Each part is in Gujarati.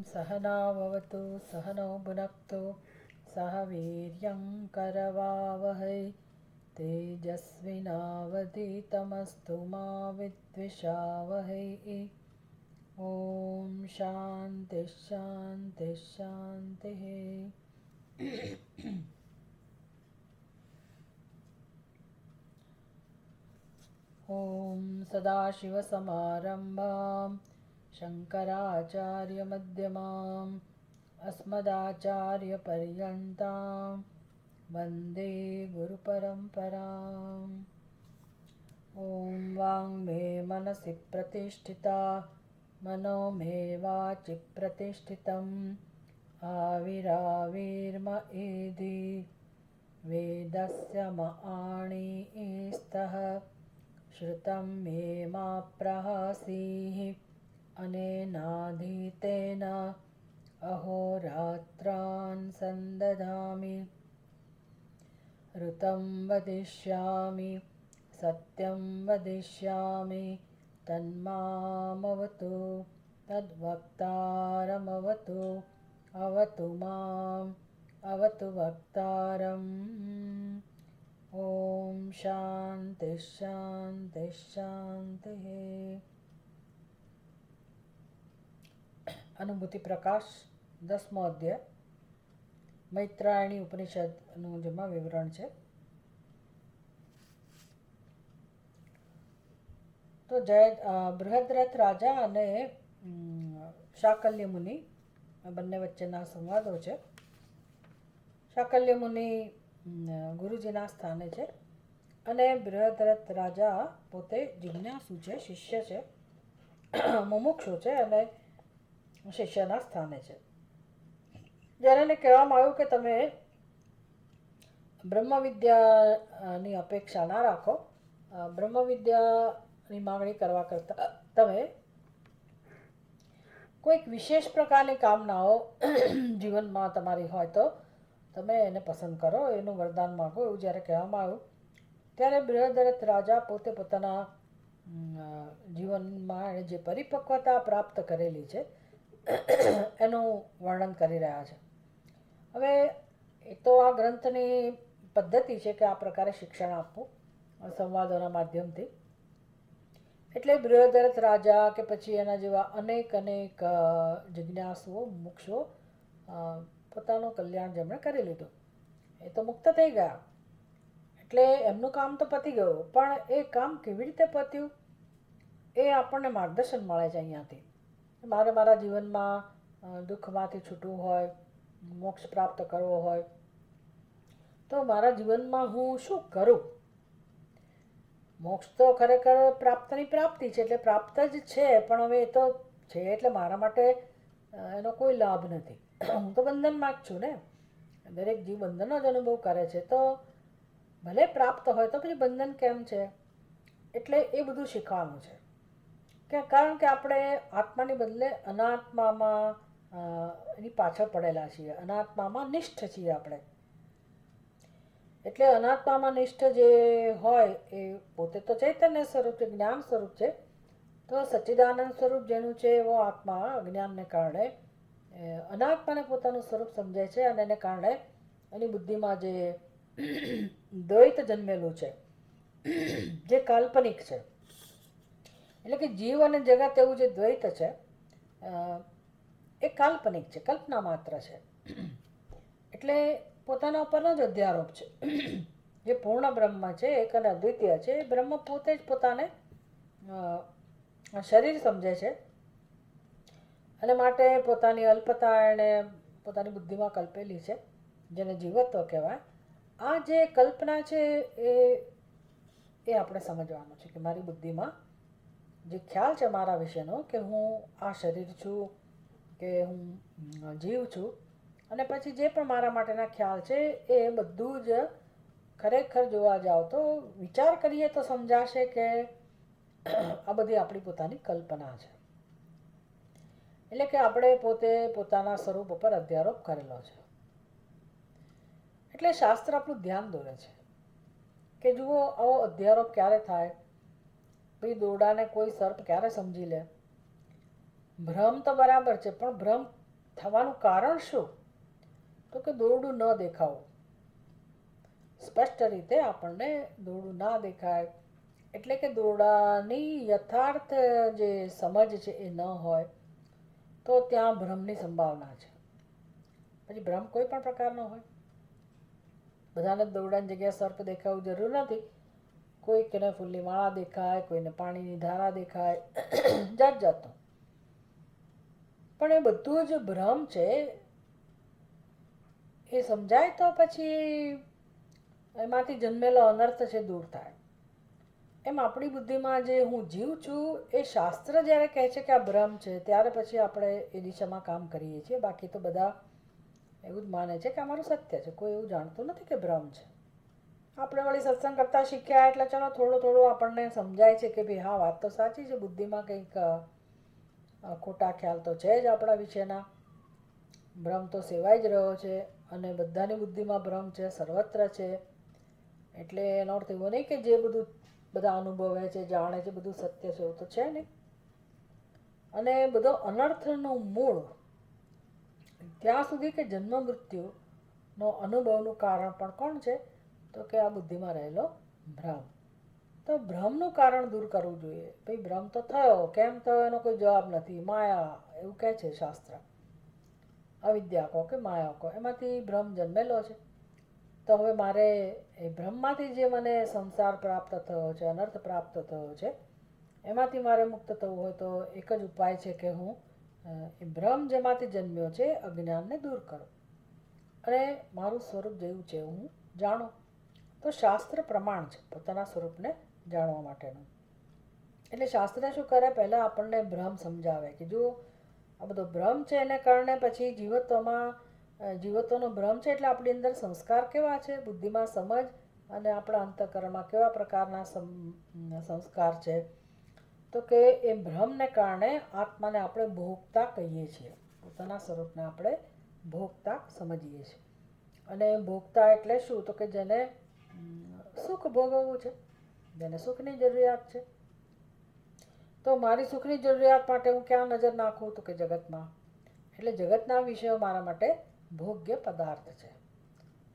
सहनाववतु सहनौ भुनक्तु सह वीर्यं करवावहै तेजस्विनावधीतमस्तु मा विद्विषावहै। ॐ शान्तिः शान्तिः शान्तिः। ॐ सदाशिवसमारम्भां शङ्कराचार्यमध्यमाम् अस्मदाचार्यपर्यन्तां वन्दे गुरुपरम्पराम्। ॐ वाङ्मे मनसि प्रतिष्ठिता मनो मे वाचि प्रतिष्ठितम् आविराविर्म एधि वेदस्य मआणिस्तः श्रुतं मे मा प्रहासीः अनेनाधीतेन अहोरात्रान् सन्दधामि ऋतं वदिष्यामि सत्यं वदिष्यामि तन्मामवतु तद्वक्तारमवतु अवतु माम् अवतु वक्तारम्। ॐ शान्तिः शान्तिः शान्तिः। અનુભૂતિ પ્રકાશ 10મો અધ્યાય મૈત્રાયણી ઉપનિષદનું જેમાં વિવરણ છે. તો બૃહદ્રથ રાજા અને શાકલ્ય મુનિ બંને વચ્ચેના સંવાદો છે. શાકલ્ય મુનિ ગુરુજીના સ્થાને છે અને બૃહદ્રથ રાજા પોતે જિજ્ઞાસુ છે, શિષ્ય છે, મુમુક્ષુ છે અને શિષ્યના સ્થાને છે. જ્યારે એને કહેવામાં આવ્યું કે તમે બ્રહ્મવિદ્યાની અપેક્ષા ના રાખો, બ્રહ્મવિદ્યાની માગણી કરવા કરતાં તમે કોઈક વિશેષ પ્રકારની કામનાઓ જીવનમાં તમારી હોય તો તમે એને પસંદ કરો, એનું વરદાન માગો, એવું જ્યારે કહેવામાં આવ્યું ત્યારે બૃહદ્રથ રાજા પોતે પોતાના જીવનમાં એણે જે પરિપક્વતા પ્રાપ્ત કરેલી છે એનું વર્ણન કરી રહ્યા છે. હવે એ તો આ ગ્રંથની પદ્ધતિ છે કે આ પ્રકારે શિક્ષણ આપવું સંવાદોના માધ્યમથી. એટલે બૃહદ્રથ રાજા કે પછી એના જેવા અનેક જિજ્ઞાસુઓ, મુમુક્ષુઓ પોતાનું કલ્યાણ જેમણે કરી લીધું, એ તો મુક્ત થઈ ગયા, એટલે એમનું કામ તો પતી ગયું. પણ એ કામ કેવી રીતે પત્યું એ આપણને માર્ગદર્શન મળે છે અહીંયાથી. મારે મારા જીવનમાં દુઃખમાંથી છૂટવું હોય, મોક્ષ પ્રાપ્ત કરવો હોય તો મારા જીવનમાં હું શું કરું? મોક્ષ તો ખરેખર પ્રાપ્તની પ્રાપ્તિ છે, એટલે પ્રાપ્ત જ છે, પણ હવે એ તો છે એટલે મારા માટે એનો કોઈ લાભ નથી. હું તો બંધનમાં જ છું ને. દરેક જીવ બંધનનો જ અનુભવ કરે છે, તો ભલે પ્રાપ્ત હોય તો પછી બંધન કેમ છે? એટલે એ બધું શીખવાનું છે કે કારણ કે આપણે આત્માની બદલે અનાત્મામાં એની પાછળ પડેલા છીએ, અનાત્મામાં નિષ્ઠ છીએ આપણે. એટલે અનાત્મામાં નિષ્ઠ જે હોય એ પોતે તો ચૈતન્ય સ્વરૂપ છે, જ્ઞાન સ્વરૂપ છે. તો સચ્ચિદાનંદ સ્વરૂપ જેનું છે એવો આત્મા અજ્ઞાનને કારણે અનાત્માને પોતાનું સ્વરૂપ સમજે છે અને એને કારણે એની બુદ્ધિમાં જે દ્વૈત જન્મેલું છે, જે કાલ્પનિક છે, એટલે કે જીવ અને જગત એવું જે દ્વૈત છે એ કાલ્પનિક છે, કલ્પના માત્ર છે. એટલે પોતાના ઉપરનો જ અધ્યારોપ છે. જે પૂર્ણ બ્રહ્મ છે, એક અને અદ્વિતીય છે, એ બ્રહ્મ પોતે જ પોતાને શરીર સમજે છે અને માટે પોતાની અલ્પતા એણે પોતાની બુદ્ધિમાં કલ્પેલી છે, જેને જીવત્વ કહેવાય. આ જે કલ્પના છે એ આપણે સમજવાનું છે કે મારી બુદ્ધિમાં જે ખ્યાલ છે મારા વિશેનો કે હું આ શરીર છું, કે હું જીવ છું, અને પછી જે પણ મારા માટેના ખ્યાલ છે એ બધું જ ખરેખર જોવા જાવ તો વિચાર કરીએ તો સમજાશે કે આ બધી આપણી પોતાની કલ્પના છે. એટલે કે આપણે પોતે પોતાના સ્વરૂપ ઉપર અધ્યારોપ કરેલો છે. એટલે શાસ્ત્ર આપણું ધ્યાન દોરે છે કે જુઓ આવો અધ્યારોપ ક્યારે થાય, ભાઈ દોરડાને કોઈ સર્પ ક્યારે સમજી લે, ભ્રમ તો બરાબર છે, પણ ભ્રમ થવાનું કારણ શું? તો કે દોરડું ન દેખાવું. સ્પષ્ટ રીતે આપણને દોરડું ના દેખાય, એટલે કે દોરડાની યથાર્થ જે સમજ છે એ ન હોય, તો ત્યાં ભ્રમની સંભાવના છે. પછી ભ્રમ કોઈ પણ પ્રકારનો હોય. બધાને દોરડાની જગ્યાએ સર્પ દેખાવું જરૂર નથી. કોઈકને ફૂલની માળા દેખાય, કોઈને પાણીની ધારા દેખાય, જાત જાતનું. પણ એ બધું જ ભ્રમ છે. એ સમજાય તો પછી એમાંથી જન્મેલો અનર્થ છે દૂર થાય. એમ આપણી બુદ્ધિમાં જે હું જીવ છું, એ શાસ્ત્ર જ્યારે કહે છે કે આ ભ્રમ છે, ત્યારે પછી આપણે એ દિશામાં કામ કરીએ છીએ. બાકી તો બધા એવું જ માને છે કે અમારું સત્ય છે. કોઈ એવું જાણતું નથી કે ભ્રમ છે. આપણે વળી સત્સંગ કરતાં શીખ્યા એટલે ચલો થોડું થોડું આપણને સમજાય છે કે ભાઈ હા, વાત તો સાચી છે, બુદ્ધિમાં કંઈક ખોટા ખ્યાલ તો છે જ આપણા વિશેના. ભ્રમ તો સેવાઈ જ રહ્યો છે, અને બધાની બુદ્ધિમાં ભ્રમ છે, સર્વત્ર છે. એટલે એનો અર્થ એવો નહીં કે જે બધું બધા અનુભવે છે, જાણે છે, બધું સત્ય છે, એવું તો છે નહીં. અને બધો અનર્થનું મૂળ ત્યાં સુધી કે જન્મ મૃત્યુનો અનુભવનું કારણ પણ કોણ છે? તો કે આ બુદ્ધિમાં રહેલો ભ્રમ. તો ભ્રમનું કારણ દૂર કરવું જોઈએ. ભાઈ ભ્રમ તો થયો, કેમ થયો એનો કોઈ જવાબ નથી. માયા એવું કહે છે શાસ્ત્ર. અવિદ્યા કહો કે માયા કહો, એમાંથી ભ્રમ જન્મેલો છે. તો હવે મારે એ ભ્રમમાંથી જે મને સંસાર પ્રાપ્ત થયો છે, અનર્થ પ્રાપ્ત થયો છે, એમાંથી મારે મુક્ત થવું હોય તો એક જ ઉપાય છે કે હું એ ભ્રમ જેમાંથી જન્મ્યો છે, અજ્ઞાનને દૂર કરું અને મારું સ્વરૂપ જેવું છે હું જાણું. તો શાસ્ત્ર પ્રમાણ છે પોતાના સ્વરૂપને જાણવા માટેનું. એટલે શાસ્ત્ર શું કરે? પહેલાં આપણને ભ્રમ સમજાવે કે જો આ બધો ભ્રમ છે, એને કારણે પછી જીવત્વનો ભ્રમ છે, એટલે આપણી અંદર સંસ્કાર કેવા છે, બુદ્ધિમાં સમજ, અને આપણા અંતઃકરણમાં કેવા પ્રકારના સંસ્કાર છે. તો કે એ ભ્રમને કારણે આત્માને આપણે ભોગતા કહીએ છીએ. પોતાના સ્વરૂપને આપણે ભોગતા સમજીએ છીએ. અને ભોગતા એટલે શું? તો કે જેને સુખ ભોગવવું છે, જેને સુખની જરૂરિયાત છે. તો મારી સુખની જરૂરિયાત માટે હું ક્યાં નજર નાખું? તો કે જગતમાં. એટલે જગતના વિષયો મારા માટે ભોગ્ય પદાર્થ છે,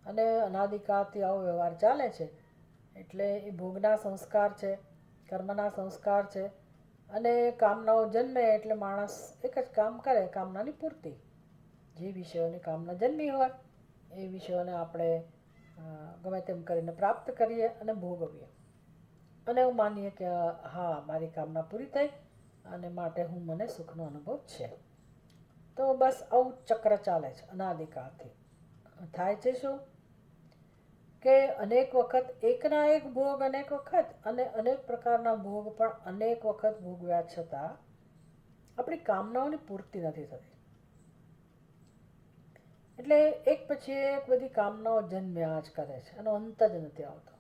અને અનાદિકાળથી આવો વ્યવહાર ચાલે છે. એટલે એ ભોગના સંસ્કાર છે, કર્મના સંસ્કાર છે, અને કામનાઓ જન્મે એટલે માણસ એક જ કામ કરે, કામનાની પૂર્તિ. જે વિષયોની કામના જન્મી હોય એ વિષયોને આપણે ગમે તેમ કરીને પ્રાપ્ત કરીએ અને ભોગવીએ, અને એવું માનીએ કે હા, મારી કામના પૂરી થઈ અને માટે મને સુખનો અનુભવ છે. તો બસ આવું ચક્ર ચાલે છે અનાદિકાળથી. થાય છે શું કે અનેક વખત એકના એક ભોગ, અનેક વખત અને અનેક પ્રકારના ભોગ પણ અનેક વખત ભોગવ્યા છતાં આપણી કામનાઓની પૂર્તિ નથી થતી. એટલે એક પછી એક બધી કામનાઓ જન્મ્યા જ કરે છે, એનો અંત જ નથી આવતો.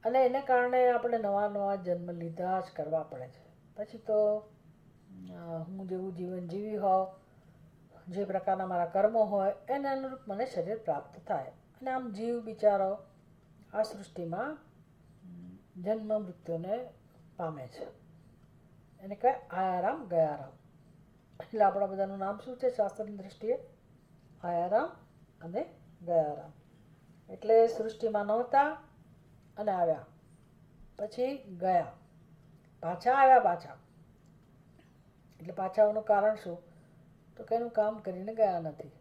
અને એને કારણે આપણે નવા નવા જન્મ લીધા જ કરવા પડે છે. પછી તો હું જેવું જીવન જીવી હોઉં, જે પ્રકારના મારા કર્મો હોય, એને અનુરૂપ મને શરીર પ્રાપ્ત થાય. અને આમ જીવ બિચારો આ સૃષ્ટિમાં જન્મ મૃત્યુને પામે છે. એને કહે આયારામ ગયારામ. એટલે આપણા બધાનું નામ શું છે શાસ્ત્રની દૃષ્ટિએ? આયારામ અને ગયારામ. એટલે સૃષ્ટિમાં નહોતા અને આવ્યા, પછી ગયા, પાછા આવ્યા, પાછા. એટલે પાછા આવવાનું કારણ શું? તો કે એનું કામ કરીને ગયા નથી.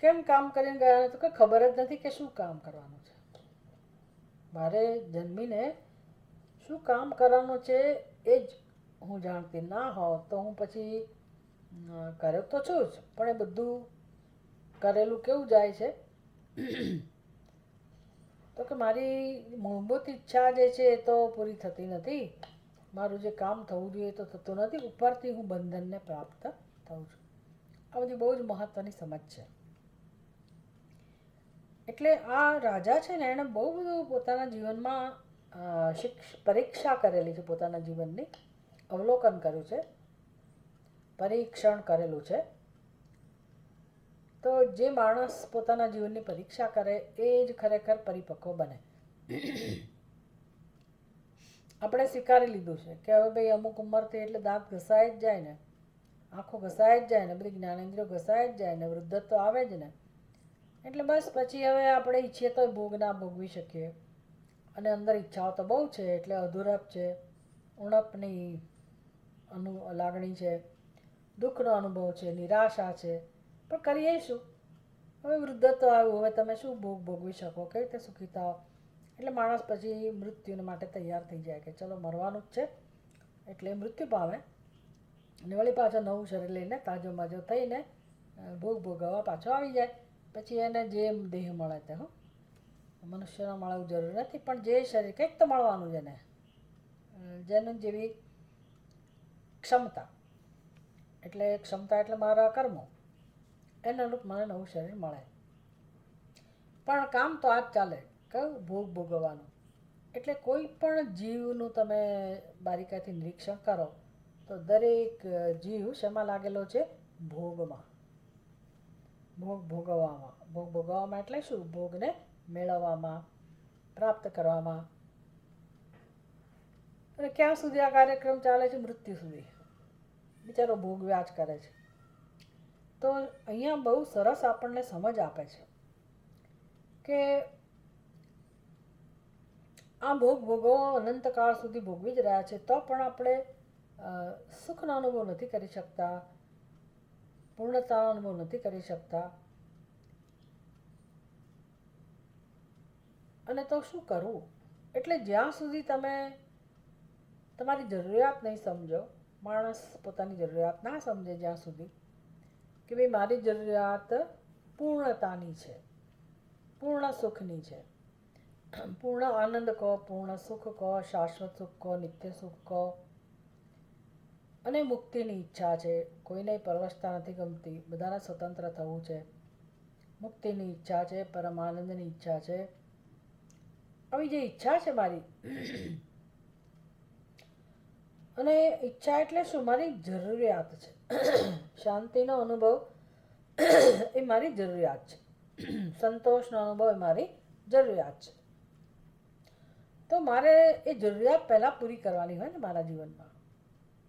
કેમ કામ કરીને ગયા નથી? તો કે ખબર જ નથી કે શું કામ કરવાનું છે. મારે જન્મીને શું કામ કરવાનું છે એ જ હું જાણતી ના હોઉં તો હું પછી કરે તો છું જ, પણ એ બધું કરેલું કેવું જાય છે? તો કે મારી મૂળભૂત ઈચ્છા જે છે એ તો પૂરી થતી નથી. મારું જે કામ થવું જોઈએ તો થતું નથી. ઉપરથી હું બંધનને પ્રાપ્ત થઉં છું. આ બધી બહુ જ મહત્ત્વની સમજ છે. એટલે આ રાજા છે ને, એણે બહુ બધું પોતાના જીવનમાં પરીક્ષા કરેલી છે, પોતાના જીવનની અવલોકન કર્યું છે, પરીક્ષણ કરેલું છે. તો જે માણસ પોતાના જીવનની પરીક્ષા કરે એ જ ખરેખર પરિપક્વ બને. આપણે સ્વીકારી લીધું છે કે હવે ભાઈ અમુક ઉંમરથી એટલે દાંત ઘસાઈ જ જાય ને, આંખો ઘસાઈ જ જાય ને, બધી જ્ઞાનેન્દ્રિયો ઘસાઈ જ જાય ને, વૃદ્ધત્વ આવે જ ને, એટલે બસ પછી હવે આપણે ઈચ્છીએ તો ભોગ ના ભોગવી શકીએ. અને અંદર ઈચ્છાઓ તો બહુ છે એટલે અધૂરપ છે, ઉણપની લાગણી છે, દુઃખનો અનુભવ છે, નિરાશા છે, પણ કરીએ શું? હવે વૃદ્ધત્વ આવ્યું, હવે તમે શું ભોગ ભોગવી શકો, કઈ રીતે સુખી થાઓ? એટલે માણસ પછી મૃત્યુને માટે તૈયાર થઈ જાય કે ચલો મરવાનું જ છે, એટલે મૃત્યુ પામે અને વળી પાછો નવું શરીર લઈને તાજો માજો થઈને ભોગ ભોગવવા પાછો આવી જાય. પછી એને જે દેહ મળે તે મનુષ્યનો મળવું જરૂરી નથી, પણ જે શરીર કંઈક તો મળવાનું છે એને, જેનું જેવી ક્ષમતા, એટલે ક્ષમતા એટલે મારા કર્મો, એના અનુરૂપ મને નવું શરીર મળે. પણ કામ તો આ જ ચાલે, કયું ભોગ ભોગવવાનું. એટલે કોઈ પણ જીવનું તમે બારીકાઈથી નિરીક્ષણ કરો તો દરેક જીવ શેમાં લાગેલો છે? ભોગમાં, ભોગ ભોગવવામાં. ભોગ ભોગવવામાં એટલે શું? ભોગને મેળવવામાં, પ્રાપ્ત કરવામાં. અને ક્યાં સુધી આ કાર્યક્રમ ચાલે છે? મૃત્યુ સુધી. બિચારો ભોગવ્યા જ કરે છે. તો અહીંયા બહુ સરસ આપણને સમજ આપે છે કે આ ભોગ ભોગવો અનંતકાળ સુધી ભોગવી જ રહ્યા છે, તો પણ આપણે સુખનો અનુભવ નથી કરી શકતા, પૂર્ણતાનો અનુભવ નથી કરી શકતા. અને તો શું કરવું? એટલે જ્યાં સુધી તમે તમારી જરૂરિયાત નહીં સમજો, માણસ પોતાની જરૂરિયાત ના સમજે જ્યાં સુધી કે ભાઈ મારી જરૂરિયાત પૂર્ણતાની છે, પૂર્ણ સુખની છે, પૂર્ણ આનંદ કહો, પૂર્ણ સુખ કહો, શાશ્વત સુખ કહો, નિત્ય સુખ કહો, અને મુક્તિની ઈચ્છા છે. કોઈને પરવશતા નથી ગમતી, બધાને સ્વતંત્ર થવું છે, મુક્તિની ઈચ્છા છે, પરમાનંદની ઈચ્છા છે. આવી જે ઈચ્છા છે મારી, અને ઈચ્છા એટલે શું? મારી જરૂરિયાત છે. શાંતિનો અનુભવ એ મારી જરૂરિયાત છે, સંતોષનો અનુભવ એ મારી જરૂરિયાત છે. તો મારે એ જરૂરિયાત પહેલાં પૂરી કરવાની હોય ને મારા જીવનમાં,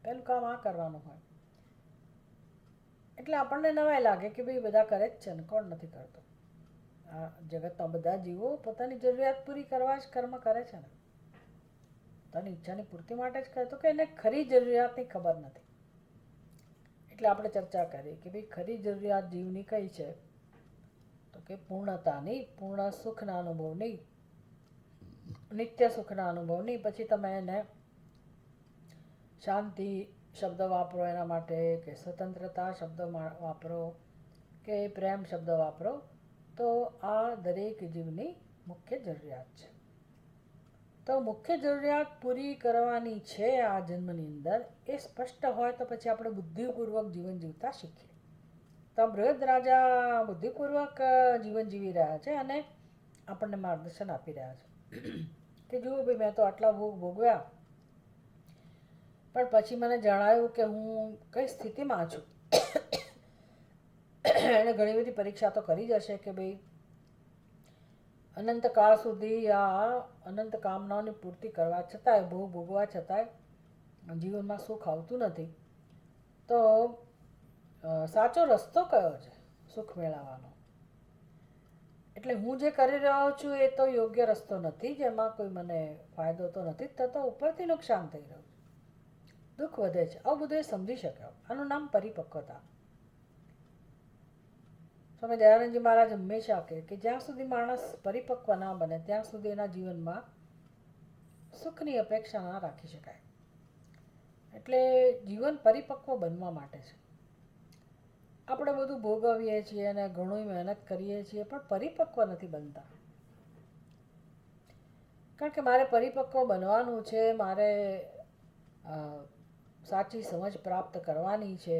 પહેલું કામ આ કરવાનું હોય. એટલે આપણને નવાઈ લાગે કે ભાઈ બધા કરે જ છે ને, કોણ નથી કરતો? આ જગતમાં બધા જીવો પોતાની જરૂરિયાત પૂરી કરવા જ કર્મ કરે છે ને, પોતાની ઈચ્છાની પૂર્તિ માટે જ કરે. તો કે એને ખરી જરૂરિયાતની ખબર નથી. એટલે આપણે ચર્ચા કરી કે ભાઈ ખરી જરૂરિયાત જીવની કઈ છે? તો કે પૂર્ણતાની, પૂર્ણ સુખના અનુભવની, નિત્ય સુખના અનુભવની. પછી તમે એને શાંતિ શબ્દ વાપરો એના માટે, કે સ્વતંત્રતા શબ્દ વાપરો, કે પ્રેમ શબ્દ વાપરો, તો આ દરેક જીવની મુખ્ય જરૂરિયાત છે. તો મુખ્ય જરૂરિયાત પૂરી કરવાની છે આ જન્મની અંદર, એ સ્પષ્ટ હોય તો પછી આપણે બુદ્ધિપૂર્વક જીવન જીવતા શીખીએ. તો બૃહદ રાજા બુદ્ધિપૂર્વક જીવન જીવી રહ્યા છે અને આપણને માર્ગદર્શન આપી રહ્યા છે કે જુઓ ભાઈ, મેં તો આટલા ભોગ ભોગવ્યા, પણ પછી મને જણાયું કે હું કઈ સ્થિતિમાં છું. એણે ઘણી બધી પરીક્ષા તો કરી જ હશે કે ભાઈ અનંતકાળ સુધી આ અનંત કામનાઓની પૂર્તિ કરવા છતાંય, ભોગ ભોગવા છતાંય જીવનમાં સુખ આવતું નથી. તો સાચો રસ્તો કયો છે સુખ મેળવવાનો? એટલે હું જે કરી રહ્યો છું એ તો યોગ્ય રસ્તો નથી, જેમાં કોઈ મને ફાયદો તો નથી જ થતો, ઉપરથી નુકસાન થઈ રહ્યું, દુઃખ વધે છે. આવું બધું એ સમજી શક્યો. આનું નામ પરિપક્વતા. સ્વામી દયાનંદજી મહારાજ હંમેશા કહે કે જ્યાં સુધી માણસ પરિપક્વ ના બને ત્યાં સુધી એના જીવનમાં સુખની અપેક્ષા ના રાખી શકાય. એટલે જીવન પરિપક્વ બનવા માટે છે. આપણે બધું ભોગવીએ છીએ અને ઘણું મહેનત કરીએ છીએ, પણ પરિપક્વ નથી બનતા. કારણ કે મારે પરિપક્વ બનવાનું છે, મારે સાચી સમજ પ્રાપ્ત કરવાની છે,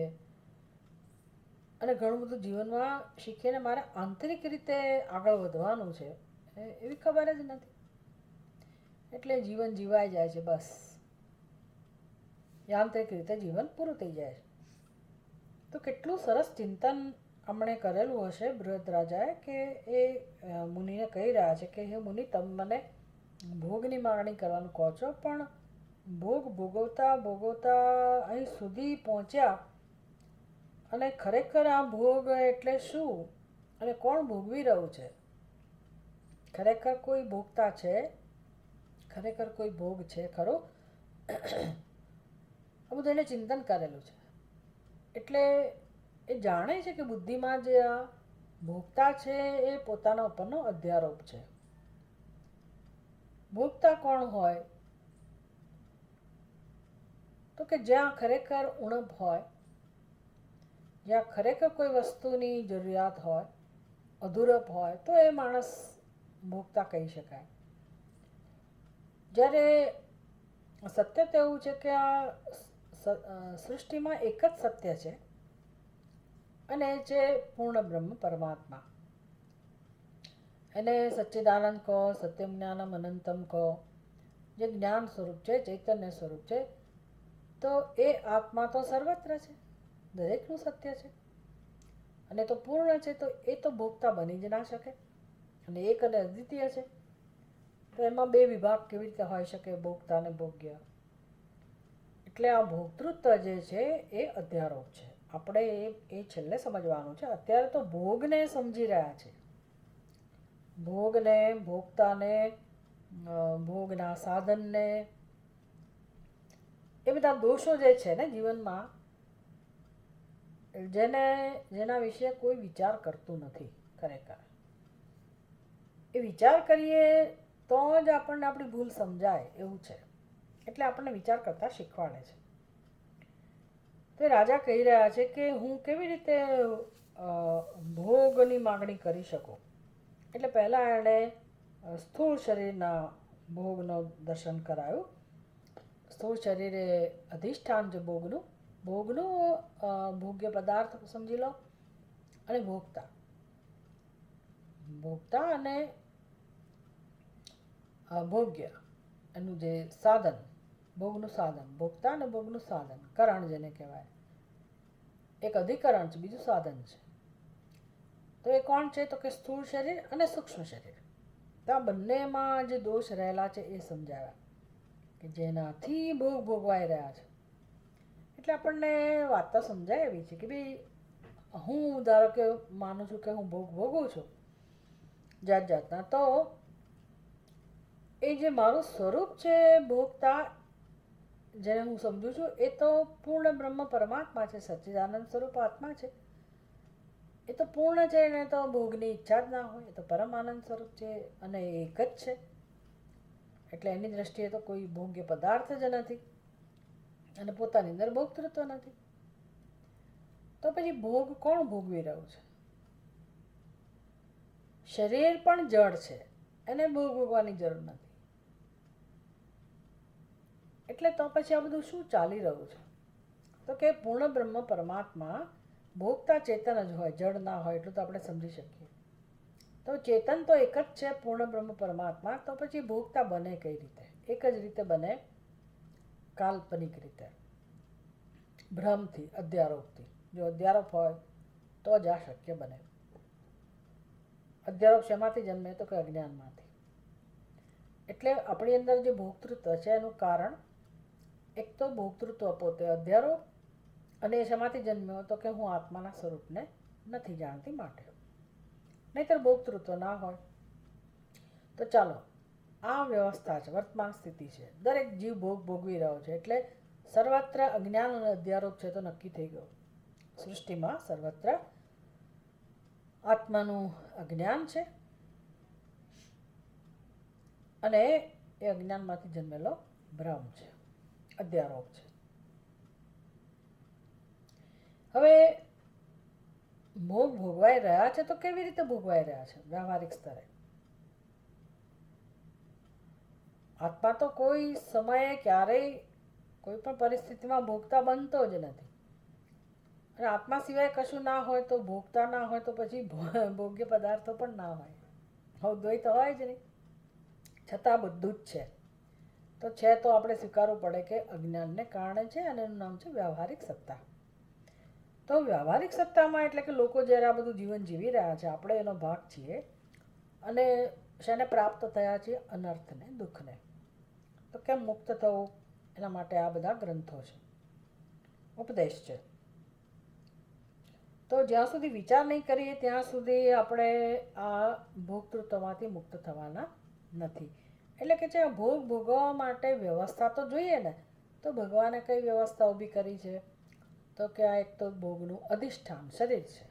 અને ઘણું બધું જીવનમાં શીખીને મારે આંતરિક રીતે આગળ વધવાનું છે, એવી ખબર જ નથી. એટલે જીવન જીવાઈ જાય છે, બસ યાંત્રિક રીતે જીવન પૂરું થઈ જાય છે. તો કેટલું સરસ ચિંતન અમણે કરેલું હશે બૃહદ રાજાએ કે એ મુનિને કહી રહ્યા છે કે હે મુનિ, તમે મને ભોગની માગણી કરવાનું કહો છો, પણ ભોગ ભોગવતા ભોગવતા અહીં સુધી પહોંચ્યા અને ખરેખર આ ભોગ એટલે શું અને કોણ ભોગવી રહ્યું છે? ખરેખર કોઈ ભોગતા છે? ખરેખર કોઈ ભોગ છે ખરો? આ બધું એને ચિંતન કરેલું છે. એટલે એ જાણે છે કે બુદ્ધિમાં જે આ ભોગતા છે એ પોતાના ઉપરનો અધ્યારોપ છે. ભોગતા કોણ હોય? તો કે જ્યાં ખરેખર ઉણપ હોય, જ્યાં ખરેખર કોઈ વસ્તુની જરૂરિયાત હોય, અધૂરપ હોય, તો એ માણસ ભોગતા કહી શકાય. જ્યારે સત્ય તો એવું છે કે આ સૃષ્ટિમાં એક જ સત્ય છે અને એ છે પૂર્ણ બ્રહ્મ પરમાત્મા. એને સચ્ચિદાનંદ કહો, સત્યમ જ્ઞાનમ અનંતમ કહો, જે જ્ઞાન સ્વરૂપ છે, ચૈતન્ય સ્વરૂપ છે, તો એ આત્મા તો સર્વત્ર છે, દરેકનું સત્ય છે અને તો પૂર્ણ છે. તો એ તો ભોગતા બની જ ના શકે અને એક અને અદ્વિતીય છે. તો એમાં બે વિભાગ કેવી રીતે હોઈ શકે, ભોગતા અને ભોગ્ય? એટલે આ ભોગતૃત્વ જે છે એ અધ્યારોપ છે. આપણે એ છેલ્લે સમજવાનું છે. અત્યારે તો ભોગને સમજી રહ્યા છે, ભોગને, ભોગતાને, ભોગના સાધનને, એ બધા દોષો જે છે ને જીવનમાં, જેના વિશે કોઈ વિચાર કરતું નથી. ખરેખર એ વિચાર કરીએ તો જ આપણને આપણી ભૂલ સમજાય એવું છે. એટલે આપણને વિચાર કરતા શીખવાડે છે. તો રાજા કહી રહ્યા છે કે હું કેવી રીતે ભોગની માગણી કરી શકું? એટલે પહેલાં એણે સ્થૂળ શરીરના ભોગનું દર્શન કરાયું. સ્થૂળ શરીરે અધિષ્ઠાન છે ભોગનું, ભોગ્ય પદાર્થ સમજી લો, અને ભોગતા, ભોગતા અને ભોગ્ય એનું જે સાધન, ભોગનું સાધન, ભોગતા અને ભોગનું સાધન, કરણ જેને કહેવાય. એક અધિકરણ છે, બીજું સાધન છે. તો એ કોણ છે? તો કે સ્થૂળ શરીર અને સૂક્ષ્મ શરીર. તો આ બંનેમાં જે દોષ રહેલા છે એ સમજાવ્યા કે જેનાથી ભોગ ભોગવાઈ રહ્યા છે. એટલે આપણને વાત તો સમજાય એવી છે કે ભાઈ હું ધારો કે માનું છું કે હું ભોગ ભોગવું છું જાત જાતના, તો એ જે મારું સ્વરૂપ છે ભોગતા, જેને હું સમજું છું, એ તો પૂર્ણ બ્રહ્મ પરમાત્મા છે, સચ્ચિદાનંદ સ્વરૂપ આત્મા છે. એ તો પૂર્ણ છે, એને તો ભોગની ઈચ્છા જ ના હોય. એ તો પરમ આનંદ સ્વરૂપ છે અને એક જ છે. એટલે એની દ્રષ્ટિએ તો કોઈ ભોગ્ય પદાર્થ જ નથી અને પોતાની અંદર ભોગતૃત્વ નથી. તો પછી ભોગ કોણ ભોગવી રહ્યું છે? શરીર પણ જળ છે, એને ભોગ ભોગવાની જરૂર નથી. એટલે તો પછી આ બધું શું ચાલી રહ્યું છે? તો કે પૂર્ણ બ્રહ્મ પરમાત્મા ભોગતા ચેતન જ હોય, જળ ના હોય, એટલું તો આપણે સમજી શકીએ. તો ચેતન તો એક જ છે, પૂર્ણ બ્રહ્મ પરમાત્મા. તો પછી ભોગતા બને કઈ રીતે? એક જ રીતે બને, કાલ્પનિક રીતે, ભ્રમથી, અધ્યારોપથી. જો અધ્યારોપ હોય તો જ આ શક્ય બને. અધ્યારોપ શેમાંથી જન્મે? તો કે અજ્ઞાનમાંથી. એટલે આપણી અંદર જે ભોગતૃત્વ છે એનું કારણ એક તો ભોગતૃત્વ પોતે અધ્યારોપ, અને એ શેમાંથી જન્મ્યો? તો કે હું આત્માના સ્વરૂપને નથી જાણતી માટે. નહીંતર ભોગતૃત્વ ના હોય. તો ચાલો, આ વ્યવસ્થા છે, વર્તમાન સ્થિતિ છે. દરેક જીવ ભોગ ભોગવી રહ્યો છે. એટલે સર્વત્ર અજ્ઞાન અને અધ્યારોપ છે તો નક્કી થઈ ગયો. સૃષ્ટિમાં સર્વત્ર આત્માનું અજ્ઞાન છે અને એ અજ્ઞાનમાંથી જન્મેલો ભ્રમ છે, અધ્યારોપ છે. હવે ભોગ ભોગવાઈ રહ્યા છે તો કેવી રીતે ભોગવાઈ રહ્યા છે? વ્યવહારિક સ્તરે આત્મા તો કોઈ સમયે ક્યારેય કોઈ પણ પરિસ્થિતિમાં ભોગતા બનતો જ નથી. અને આત્મા સિવાય કશું ના હોય તો ભોગતા ના હોય તો પછી ભોગ્ય પદાર્થો પણ ના હોય. દ્વૈત હોય જ નહીં. છતાં બધું જ છે. તો છે તો આપણે સ્વીકારવું પડે કે અજ્ઞાનને કારણે છે અને એનું નામ છે વ્યવહારિક સત્તા. તો વ્યવહારિક સત્તામાં એટલે કે લોકો જ્યારે આ બધું જીવન જીવી રહ્યા છે, આપણે એનો ભાગ છીએ અને શેને પ્રાપ્ત થયા છીએ? અનર્થને, દુઃખને. તો કેમ મુક્ત થવું? એના માટે આ બધા ગ્રંથો છે, ઉપદેશ છે. તો જ્યાં સુધી વિચાર નહીં કરીએ ત્યાં સુધી આપણે આ ભોગતૃત્વમાંથી મુક્ત થવાના નથી. એટલે કે જે ભોગ ભોગવવા માટે વ્યવસ્થા તો જોઈએ ને, તો ભગવાને કઈ વ્યવસ્થા ઊભી કરી છે? તો કે આ એક તો ભોગનું અધિષ્ઠાન શરીર છે,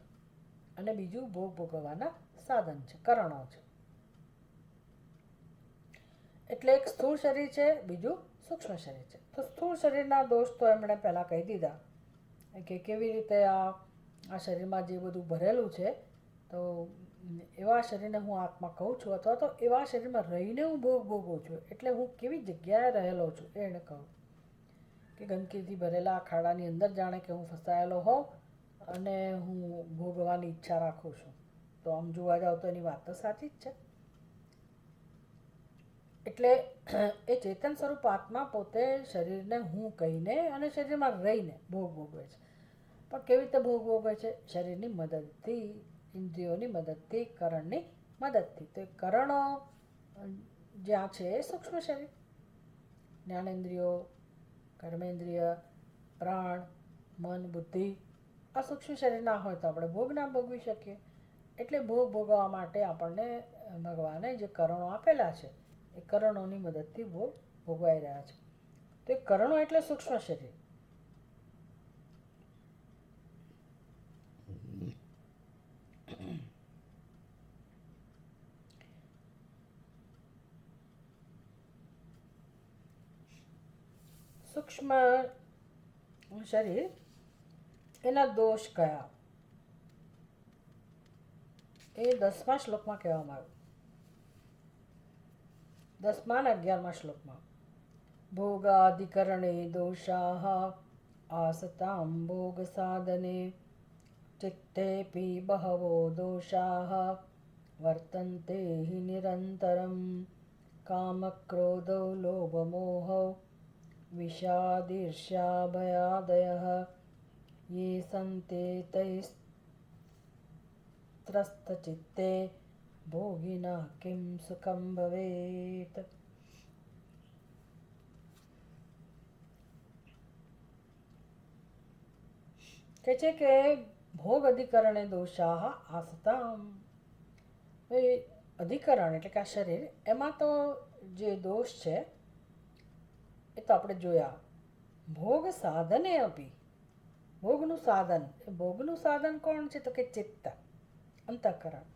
અને બીજું ભોગ ભોગવવાના સાધન છે, કરણો છે. એટલે એક સ્થૂળ શરીર છે, બીજું સૂક્ષ્મ શરીર છે. તો સ્થૂળ શરીરના દોષ તો એમણે પહેલાં કહી દીધા કે કેવી રીતે આ શરીરમાં જે બધું ભરેલું છે, તો એવા શરીરને હું આત્મા કહું છું, અથવા તો એવા શરીરમાં રહીને હું ભોગ ભોગવું છું. એટલે હું કેવી જગ્યાએ રહેલો છું એ એને કહું કે ગંદકીથી ભરેલા અખાડાની અંદર જાણે કે હું ફસાયેલો હોઉં અને હું ભોગવવાની ઈચ્છા રાખું છું. તો આમ જોવા જાવ તો એની વાત તો સાચી જ છે. એટલે એ ચેતન સ્વરૂપ આત્મા પોતે શરીરને હું કહીને અને શરીરમાં રહીને ભોગ ભોગવે છે. પણ કેવી રીતે ભોગ ભોગવે છે? શરીરની મદદથી, ઇન્દ્રિયોની મદદથી, કરણની મદદથી. તો એ કરણો જ્યાં છે એ સૂક્ષ્મ શરીર, જ્ઞાનેન્દ્રિયો, કર્મેન્દ્રિય, પ્રાણ, મન, બુદ્ધિ, આ સૂક્ષ્મ શરીર ના હોય તો આપણે ભોગ ના ભોગવી શકીએ. એટલે ભોગ ભોગવવા માટે આપણને ભગવાને જે કરણો આપેલા છે એ કરણોની મદદથી ભોગ ભોગવાઈ રહ્યા છે. તો એ કરણો એટલે સૂક્ષ્મ શરીર. સૂક્ષ્મ શરીર, એના દોષ કયા એ 10મા શ્લોકમાં કહેવામાં આવ્યું. 10મા અને 11મા શ્લોકમાં ભોગાધિકરણે દોષાઃ આસતાં ભોગ સાધને ચિત્તેપી બહવો દોષાઃ વર્તન્તે હિ નિરંતરમ કામક્રોધો લોભમોહો વિષાદીર્ષ્યા ભયાદયઃ ये संते तैस्त्रस्तचित्ते भोगिनः किं सुखं भवेत्. કહે છે કે ભોગ અધિકરણે દોષાઃ આસતામ. અધિકરણ એટલે કે આ શરીર, એમાં તો જે દોષ છે એ તો આપણે જોયા. ભોગ સાધને અભી, ભોગનું સાધન, એ ભોગનું સાધન કોણ છે? તો કે ચિત્ત, અંતઃકરણ.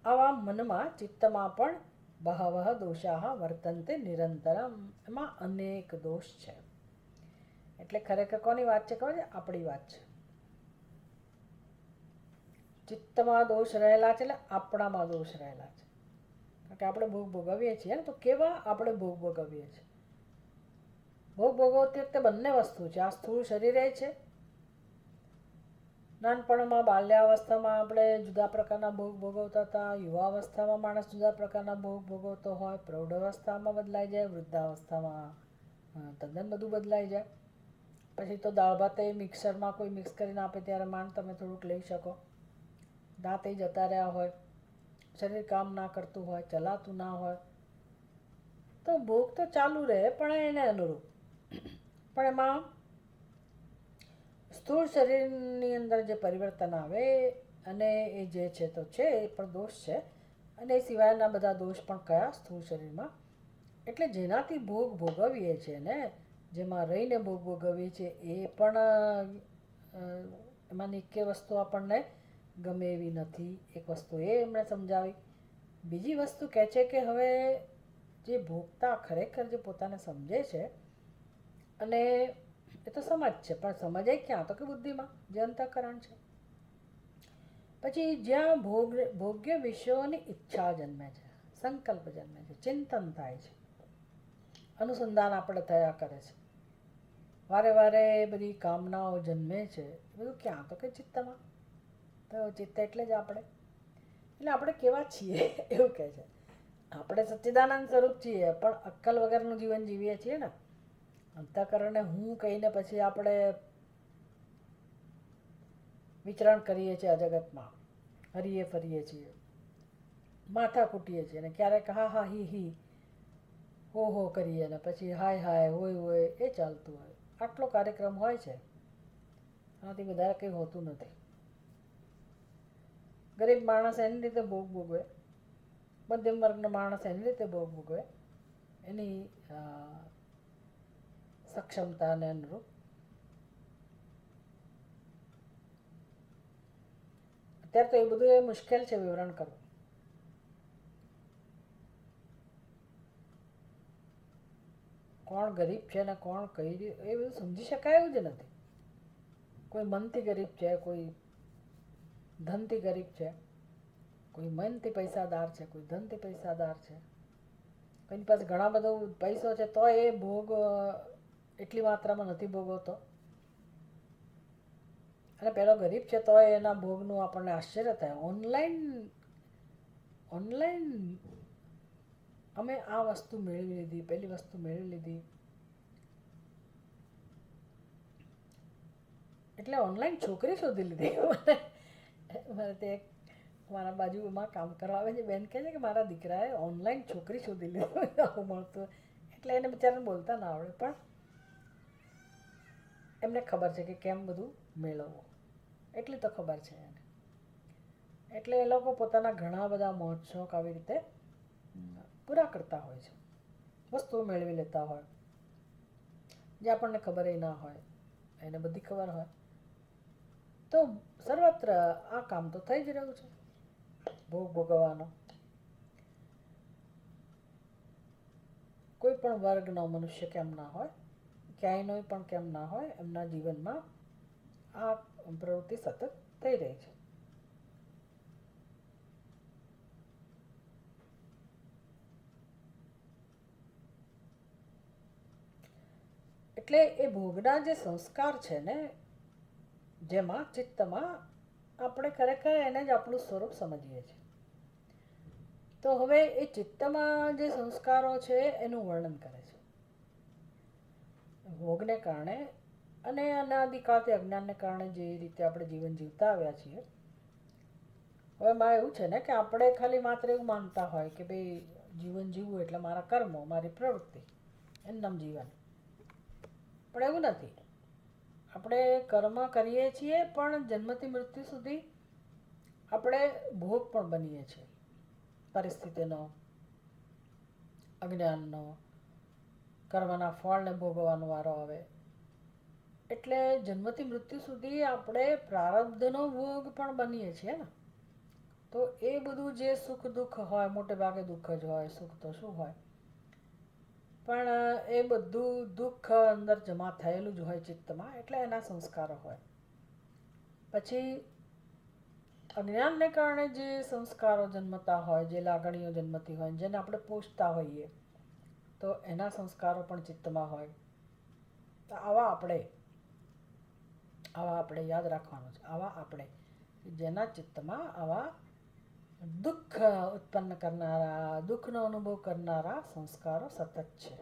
આવા મનમાં, ચિત્તમાં પણ બહવઃ દોષાઃ વર્તન્તે નિરંતરમ, એમાં અનેક દોષ છે. એટલે ખરેખર કોની વાત છે ખબર છે? આપણી વાત છે. ચિત્તમાં દોષ રહેલા છે એટલે આપણામાં દોષ રહેલા છે. કારણ કે આપણે ભોગ ભોગવીએ છીએ ને, તો કેવા આપણે ભોગ ભોગવીએ છીએ? ભોગ ભોગવતી વખતે બંને વસ્તુ છે. આ સ્થૂળ શરીરે છે. નાનપણમાં, બાલ્યાવસ્થામાં આપણે જુદા પ્રકારના ભોગ ભોગવતા હતા. યુવાવસ્થામાં માણસ જુદા પ્રકારના ભોગ ભોગવતો હોય. પ્રૌઢાવસ્થામાં બદલાઈ જાય, વૃદ્ધાવસ્થામાં તદ્દન બધું બદલાઈ જાય. પછી તો દાળ ભાત એ મિક્સરમાં કોઈ મિક્સ કરીને આપે ત્યારે માંડ તમે થોડુંક લઈ શકો. દાંત એ જતા રહ્યા હોય, શરીર કામ ના કરતું હોય, ચલાતું ના હોય, તો ભોગ તો ચાલુ રહે પણ એને અનુરૂપ. પણ એમાં સ્થૂળ શરીરની અંદર જે પરિવર્તન આવે અને એ જે છે તો છે એ પણ દોષ છે. અને એ સિવાયના બધા દોષ પણ કયા? સ્થૂળ શરીરમાં. એટલે જેનાથી ભોગ ભોગવીએ છીએ ને, જેમાં રહીને ભોગ ભોગવીએ છીએ, એ પણ એમાંની એક વસ્તુ આપણને ગમે એવી નથી. એક વસ્તુ એ એમણે સમજાવી. બીજી વસ્તુ કહે છે કે હવે જે ભોગતા ખરેખર જે પોતાને સમજે છે, અને એ તો સમજ છે, પણ સમજાય ક્યાં? તો કે બુદ્ધિમાં, જે અંતઃકરણ છે. પછી જ્યાં ભોગ્ય વિષયોની ઈચ્છા જન્મે છે, સંકલ્પ જન્મે છે, ચિંતન થાય છે, અનુસંધાન આપણે થયા કરે છે, વારે વારે બધી કામનાઓ જન્મે છે, બધું ક્યાં? તો કે ચિત્તમાં. તો ચિત્ત એટલે જ આપણે. એટલે આપણે કેવા છીએ એવું કહે છે. આપણે સચ્ચિદાનંદ સ્વરૂપ છીએ, પણ અક્કલ વગરનું જીવન જીવીએ છીએ ને. અંતઃકરણને હું કહીને પછી આપણે વિચરણ કરીએ છીએ આ જગતમાં, હરીએ ફરીએ છીએ, માથા કૂટીએ છીએ, અને ક્યારેક હા હા હી હી ઓહો કરીએ ને પછી હાય હાય હોય હોય એ ચાલતું હોય. આટલો કાર્યક્રમ હોય છે, આનાથી વધારે કંઈ હોતું નથી. ગરીબ માણસ એની રીતે ભોગ ભોગવે, મધ્યમ વર્ગનો માણસ એની રીતે ભોગ ભોગવે, એની સક્ષમતાને અનુરૂપ. અત્યારે તો એ બધું એ મુશ્કેલ છે વિવરણ કરવું. કોણ ગરીબ છે ને કોણ કઈ રીતે એ બધું સમજી શકાય એવું જ નથી. કોઈ મનથી ગરીબ છે, કોઈ ધનથી ગરીબ છે, કોઈ મનથી પૈસાદાર છે, કોઈ ધનથી પૈસાદાર છે, કોઈની પાસે ઘણા બધો પૈસો છે તો એ ભોગ એટલી માત્રામાં નથી ભોગવતો, અને પેલો ગરીબ છે તો એના ભોગનું આપણને આશ્ચર્ય થાય. ઓનલાઈન અમે આ વસ્તુ મેળવી લીધી, પેલી વસ્તુ મેળવી લીધી, એટલે ઓનલાઈન છોકરી શોધી લીધી. મને તે મારા બાજુમાં કામ કરવા આવે છે બેન કહે છે કે મારા દીકરાએ ઓનલાઈન છોકરી શોધી લીધી. આવું મળતું એટલે એને બિચારાને બોલતા ના આવડે, પણ એમને ખબર છે કે કેમ બધું મેળવવું, એટલી તો ખબર છે એને. એટલે એ લોકો પોતાના ઘણા બધા મોજ શોખ આવી રીતે પૂરા કરતા હોય છે, વસ્તુઓ મેળવી લેતા હોય જે આપણને ખબર ના હોય, એને બધી ખબર હોય. તો સર્વત્ર આ કામ તો થઈ જ રહ્યું છે, ભોગ ભોગવવાનો. કોઈ પણ વર્ગનો મનુષ્ય કેમ ના હોય, ક્યાંયનો પણ કેમ ના હોય, એમના જીવનમાં આ પ્રવૃત્તિ સતત થઈ રહી છે. એટલે એ ભોગના જે સંસ્કાર છે ને, જેમાં ચિત્તમાં આપણે ખરેખર એને જ આપણું સ્વરૂપ સમજીએ છીએ. તો હવે એ ચિત્તમાં જે સંસ્કારો છે એનું વર્ણન કરે છે. ભોગને કારણે અને અનાદિકાળથી અજ્ઞાનને કારણે જે રીતે આપણે જીવન જીવતા આવ્યા છીએ. હવે માં એવું છે ને કે આપણે ખાલી માત્ર એવું માનતા હોય કે ભાઈ જીવન જીવવું એટલે મારા કર્મો, મારી પ્રવૃત્તિ, એમનામ જીવન. પણ એવું નથી. આપણે કર્મ કરીએ છીએ પણ જન્મથી મૃત્યુ સુધી આપણે ભોગ પણ બનીએ છીએ, પરિસ્થિતિનો, અજ્ઞાનનો, કર્મના ફળને ભોગવવાનો વારો આવે. એટલે જન્મથી મૃત્યુ સુધી આપણે પ્રારબ્ધનો ભોગ પણ બનીએ છીએ ને. તો એ બધું જે સુખ દુઃખ હોય, મોટે ભાગે દુઃખ જ હોય, સુખ તો શું હોય, પણ એ બધું દુઃખ અંદર જમા થયેલું જ હોય ચિત્તમાં, એટલે એના સંસ્કારો હોય. પછી અજ્ઞાનને કારણે જે સંસ્કારો જન્મતા હોય, જે લાગણીઓ જન્મતી હોય, જેને આપણે પોષતા હોઈએ, તો એના સંસ્કારો પણ ચિત્તમાં હોય. તો આવા આપણે યાદ રાખવાનું છે, આવા આપણે જેના ચિત્તમાં આવા દુઃખ ઉત્પન્ન કરનારા, દુઃખનો અનુભવ કરનારા સંસ્કારો સતત છે.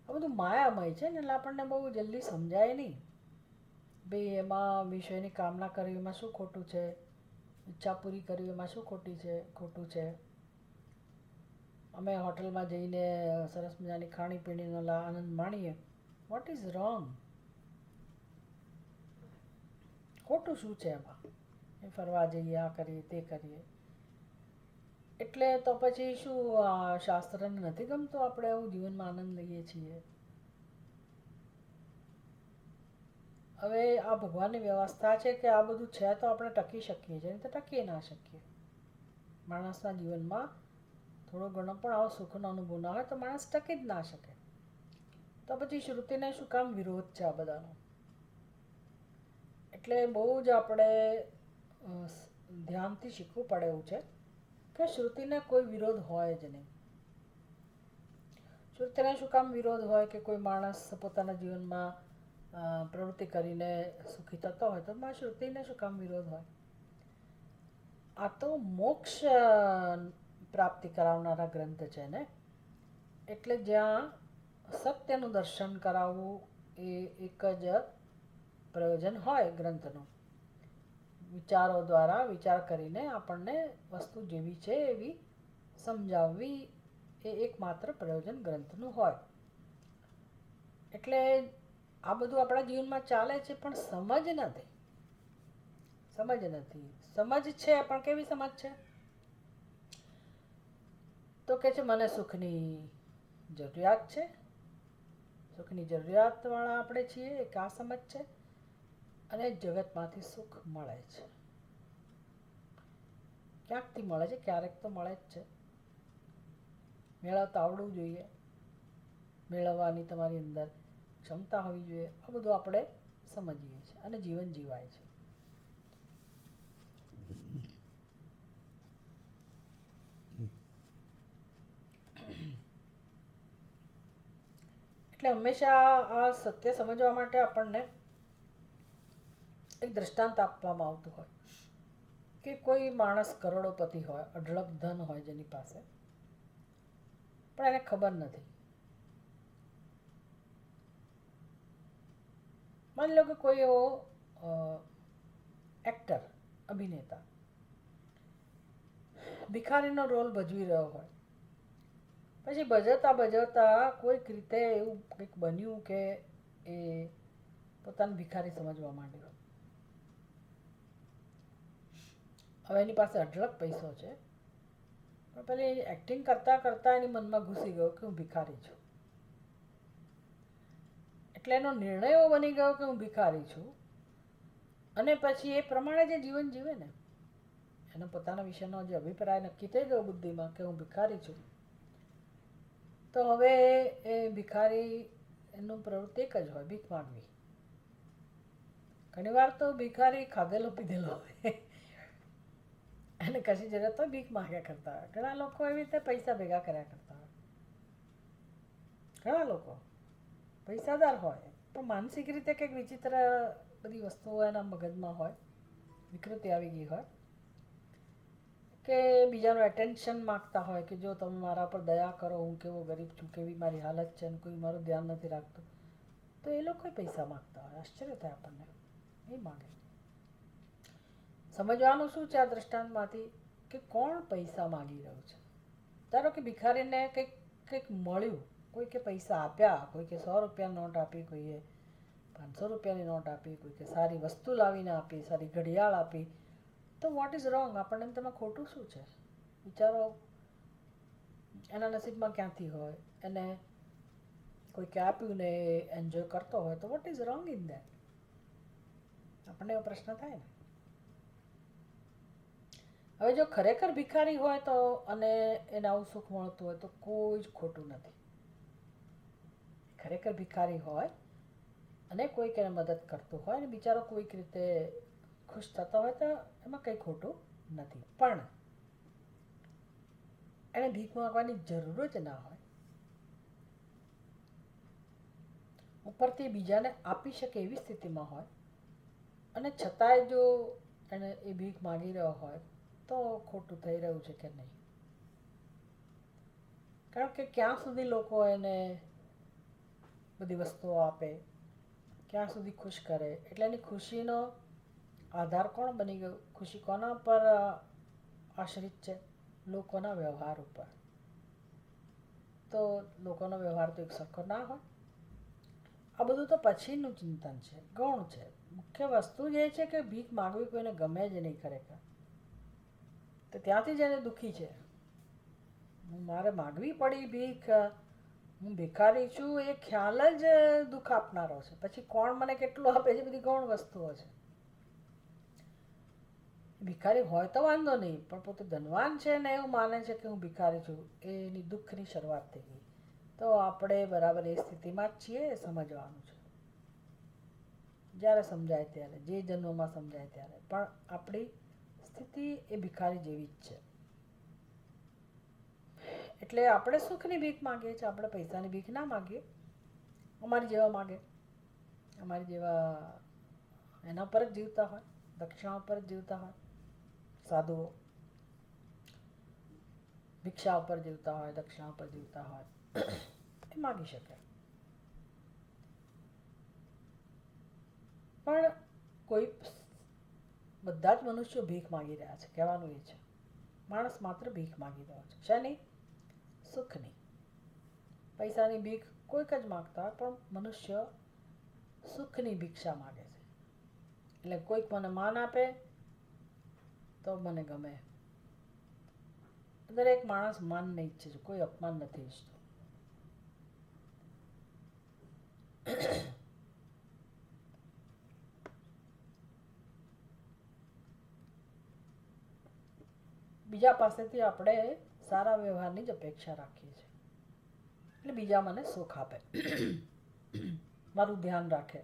આ બધું માયામય છે ને, એટલે આપણને બહુ જલ્દી સમજાય નહીં. ભાઈ એમાં વિષયની કામના કરવી એમાં શું ખોટું છે, ઈચ્છા પૂરી કરવી એમાં શું ખોટું છે. અમે હોટલમાં જઈને સરસ મજાની ખાણીપીણીનો આનંદ માણીએ, વોટ ઇઝ રોંગ? ખોટું શું છે એમાં? એ ફરવા જઈએ, આ કરીએ, તે કરીએ. એટલે તો પછી શું શાસ્ત્રને નથી ગમતું આપણે આવું જીવનમાં આનંદ લઈએ છીએ? હવે આ ભગવાનની વ્યવસ્થા છે કે આ બધું છે તો આપણે ટકી શકીએ છીએ, તો ટકી ના શકીએ. માણસના જીવનમાં થોડો ઘણો પણ આવો સુખનો અનુભવ ના હોય તો માણસ ટકી જ ના શકે. તો પછી શ્રુતિને શું કામ વિરોધ છે આ બધાનો? એટલે બહુ જ આપણે ધ્યાનથી શીખવું પડે એવું છે કે શ્રુતિને કોઈ વિરોધ હોય જ નહીં. શ્રુતિને શું કામ વિરોધ હોય કે કોઈ માણસ પોતાના જીવનમાં પ્રવૃત્તિ કરીને સુખી થતો હોય તો શ્રુતિને શું કામ વિરોધ હોય? આ તો મોક્ષ પ્રાપ્તિ કરાવનારા ગ્રંથ છે ને, એટલે જ્યાં સત્યનું દર્શન કરાવવું એ એક જ પ્રયોજન હોય ગ્રંથનું. વિચારો દ્વારા વિચાર કરીને આપણને વસ્તુ જેવી છે એવી સમજાવવી, એ એકમાત્ર પ્રયોજન ગ્રંથનું હોય. એટલે આ બધું આપણા જીવનમાં ચાલે છે, પણ સમજ નથી. સમજ છે, પણ કેવી સમજ છે? તો કે છે મને સુખની જરૂરિયાત છે, સુખની જરૂરિયાતવાળા આપણે છીએ, એક આ સમજ છે. અને જગતમાંથી સુખ મળે છે, ક્યાંકથી મળે છે, ક્યારેક તો મળે જ છે. મેળવતા આવડવું જોઈએ, મેળવવાની તમારી અંદર ક્ષમતા હોવી જોઈએ. આ બધું આપણે સમજીએ છીએ અને જીવન જીવાય છે. એટલે હંમેશા આ સત્ય સમજવા માટે આપણને એક દ્રષ્ટાંત આપવામાં આવતું હોય કે કોઈ માણસ કરોડોપતિ હોય, અઢળક ધન હોય જેની પાસે, પણ એને ખબર નથી. માની લો કે કોઈ એવો એક્ટર, અભિનેતા ભિખારીનો રોલ ભજવી રહ્યો હોય, પછી ભજવતા કોઈક રીતે એવું કંઈક બન્યું કે એ પોતાને ભિખારી સમજવા માંડ્યો. હવે એની પાસે અઢળક પૈસો છે, પણ પેલી એક્ટિંગ કરતા કરતા એની મનમાં ઘૂસી ગયો કે હું ભિખારી છું. એટલે એનો નિર્ણય એવો બની ગયો કે હું ભિખારી છું, અને પછી એ પ્રમાણે જે જીવન જીવે ને, એનો પોતાના વિશેનો જે અભિપ્રાય નક્કી થઈ ગયો બુદ્ધિમાં કે હું ભિખારી છું, તો હવે એ ભિખારી એનું પ્રવૃત્તિ એક જ હોય, ભીખ માંગવી. ઘણી વાર તો ભિખારી ખાધેલો પીધેલો હોય અને કશી જરૂરત હોય ભીખ માંગ્યા કરતા હોય. ઘણા લોકો એવી રીતે પૈસા ભેગા કર્યા કરતા હોય. ઘણા લોકો પૈસાદાર હોય, પણ માનસિક રીતે કંઈક વિચિત્ર બધી વસ્તુઓ એના મગજમાં હોય, વિકૃતિ આવી ગઈ હોય, કે બીજાનું એટેન્શન માગતા હોય કે જો તમે મારા પર દયા કરો, હું કેવો ગરીબ છું, કેવી મારી હાલત છે, અને કોઈ મારું ધ્યાન નથી રાખતું, તો એ લોકો પૈસા માગતા હોય. આશ્ચર્ય થાય આપણને. એ માગે. સમજવાનું શું છે આ દ્રષ્ટાંતમાંથી કે કોણ પૈસા માગી રહ્યું છે. ધારો કે ભિખારીને કંઈક કંઈક મળ્યું, કોઈકે પૈસા આપ્યા, કોઈકે 100 રૂપિયાની નોટ આપી, કોઈએ 500 રૂપિયાની નોટ આપી, કોઈકે સારી વસ્તુ લાવીને આપી, સારી ઘડિયાળ આપી, તો વોટ ઇઝ રોંગ? આપણને તેમાં ખોટું શું છે? વિચારો. એના નસીબમાં ક્યાંથી હોય, એને કોઈકે આપ્યું ને એન્જોય કરતો હોય, તો what is wrong in that? આપણને એવો પ્રશ્ન થાય ને. હવે જો ખરેખર ભિખારી હોય તો અને એને આવું સુખ મળતું હોય તો કોઈ જ ખોટું નથી. ખરેખર ભિખારી હોય અને કોઈક એને મદદ કરતું હોય અને બિચારો કોઈક રીતે ખુશ થતો હોય તો એમાં કંઈ ખોટું નથી. પણ એને ભીખ માંગવાની જરૂર જ ના હોય. ઉપરથી બીજાને આપી શકે એવી સ્થિતિમાં હોય, અને છતાંય જો એને એ ભીખ માગી રહ્યો હોય તો ખોટું થઈ રહ્યું છે કે નહીં? કારણ કે ક્યાં સુધી લોકો એને બધી વસ્તુઓ આપે, ક્યાં સુધી ખુશ કરે, એટલે એની ખુશીનો આધાર કોણ બની ગયું? ખુશી કોના પર આશ્રિત છે? લોકોના વ્યવહાર ઉપર. તો લોકોનો વ્યવહાર તો એક સરખો ના હોય. આ બધું તો પછીનું ચિંતન છે, ગૌણ છે. મુખ્ય વસ્તુ જ એ છે કે ભીખ માગવી કોઈને ગમે જ નહીં ખરેખર. તો ત્યાંથી જ એને દુઃખી છે. મારે માગવી પડી ભીખ, હું ભિખારી છું, એ ખ્યાલ જ દુઃખ આપનારો છે. પછી કોણ મને કેટલું આપે છે બધી ગૌણ વસ્તુઓ છે. ભિખારી હોય તો વાંધો નહીં, પણ પોતે ધનવાન છે ને એવું માને છે કે હું ભિખારી છું, એની દુઃખની શરૂઆત થઈ ગઈ. તો આપણે બરાબર એ સ્થિતિમાં જ છીએ, એ સમજવાનું છે. જ્યારે સમજાય ત્યારે, જે જન્મમાં સમજાય ત્યારે. પણ આપણી સ્થિતિ એ ભિખારી જેવી જ છે. એટલે આપણે સુખની ભીખ માગીએ છીએ, આપણે પૈસાની ભીખ ના માગીએ. અમારી જેવા માગે, અમારી જેવા એના પર જ જીવતા હોય, દક્ષિણા ઉપર જ જીવતા હોય. સાધુઓ ભિક્ષા ઉપર જીવતા હોય, દક્ષિણા ઉપર જીવતા હોય, એ માગી શકે. પણ કોઈ બધા જ મનુષ્યો ભીખ માગી રહ્યા છે, કહેવાનું એ છે. માણસ માત્ર ભીખ માગી રહ્યો છે. શેની? સુખની. પૈસાની ભીખ કોઈક જ માગતા હોય, પણ મનુષ્ય સુખની ભિક્ષા માગે છે. એટલે કોઈક મને માન આપે તો મને ગમે. દરેક માણસ માનને ઈચ્છે છે, કોઈ અપમાન નથી ઈચ્છતો. બીજા પાસેથી આપણે સારા વ્યવહારની જ અપેક્ષા રાખીએ છીએ. એટલે બીજા મને સુખ આપે, મારું ધ્યાન રાખે,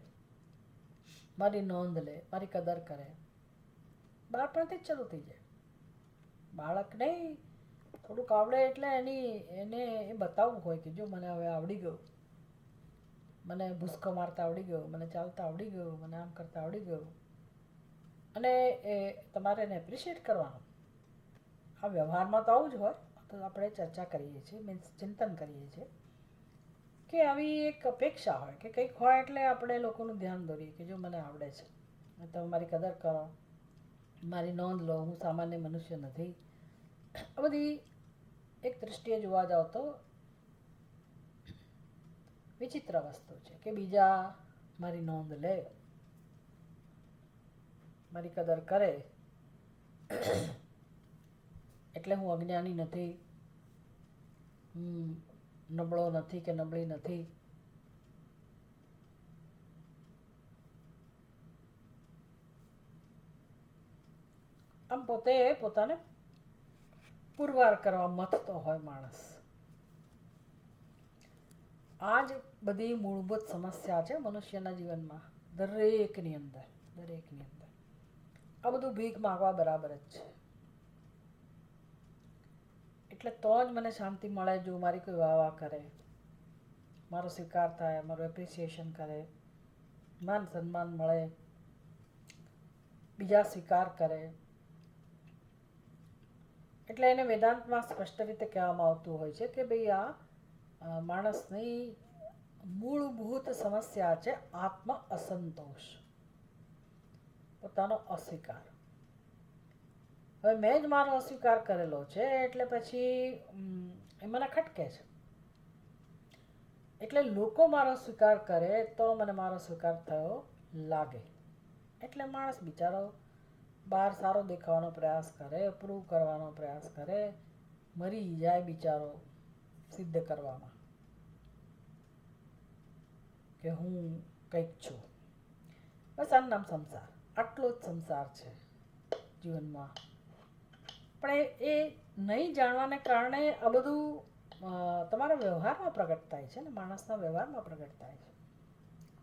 મારી નોંધ લે, મારી કદર કરે. બાળપણથી જ શરૂ થઈ જાય. બાળકને થોડુંક આવડે એટલે એને એ બતાવવું હોય કે જો મને હવે આવડી ગયું, મને ભૂસકો મારતા આવડી ગયો, મને ચાલતા આવડી ગયું, મને આમ કરતા આવડી ગયું. અને એ તમારે એને એપ્રિશિએટ કરવાનું. આ વ્યવહારમાં તો આવું જ હોય. તો આપણે ચર્ચા કરીએ છીએ, મીન્સ ચિંતન કરીએ છીએ કે આવી એક અપેક્ષા હોય કે કંઈક હોય એટલે આપણે લોકોનું ધ્યાન દોરીએ કે જો મને આવડે છે, તમે મારી કદર કરો, મારી નોંધ લો, હું સામાન્ય મનુષ્ય નથી. આ બધી એક દૃષ્ટિએ જોવા જાઓ તો વિચિત્ર વસ્તુ છે કે બીજા મારી નોંધ લે, મારી કદર કરે એટલે હું અજ્ઞાની નથી, હું નબળો નથી કે નબળી નથી. આમ પોતે પોતાને પુરવાર કરવા મથતો હોય માણસ. આ જ બધી મૂળભૂત સમસ્યા છે મનુષ્યના જીવનમાં, દરેકની અંદર. આ બધું ભીખ માગવા બરાબર જ છે. એટલે તો જ મને શાંતિ મળે જો મારી કોઈ વાહ વાહ કરે, મારો સ્વીકાર થાય, મારું એપ્રિસિએશન કરે, માન સન્માન મળે, બીજા સ્વીકાર કરે. એટલે એને વેદાંતમાં સ્પષ્ટ રીતે કહેવામાં આવતું હોય છે કે ભાઈ આ માણસની મૂળભૂત સમસ્યા છે આત્મ અસંતોષ, પોતાનો અસ્વીકાર. હવે મેં જ મારો અસ્વીકાર કરેલો છે એટલે પછી એ મને ખટકે છે. એટલે લોકો મારો સ્વીકાર કરે તો મને મારો સ્વીકાર થયો લાગે. એટલે માણસ બિચારો બહાર સારો દેખાવાનો પ્રયાસ કરે, પ્રૂવ કરવાનો પ્રયાસ કરે, મરી જાય બિચારો સિદ્ધ કરવામાં કે હું કંઈક છું. બસ આનું નામ સંસાર. આટલો જ સંસાર છે જીવનમાં. પણ એ નહીં જાણવાને કારણે આ બધું તમારા વ્યવહારમાં પ્રગટ થાય છે ને, માણસના વ્યવહારમાં પ્રગટ થાય છે.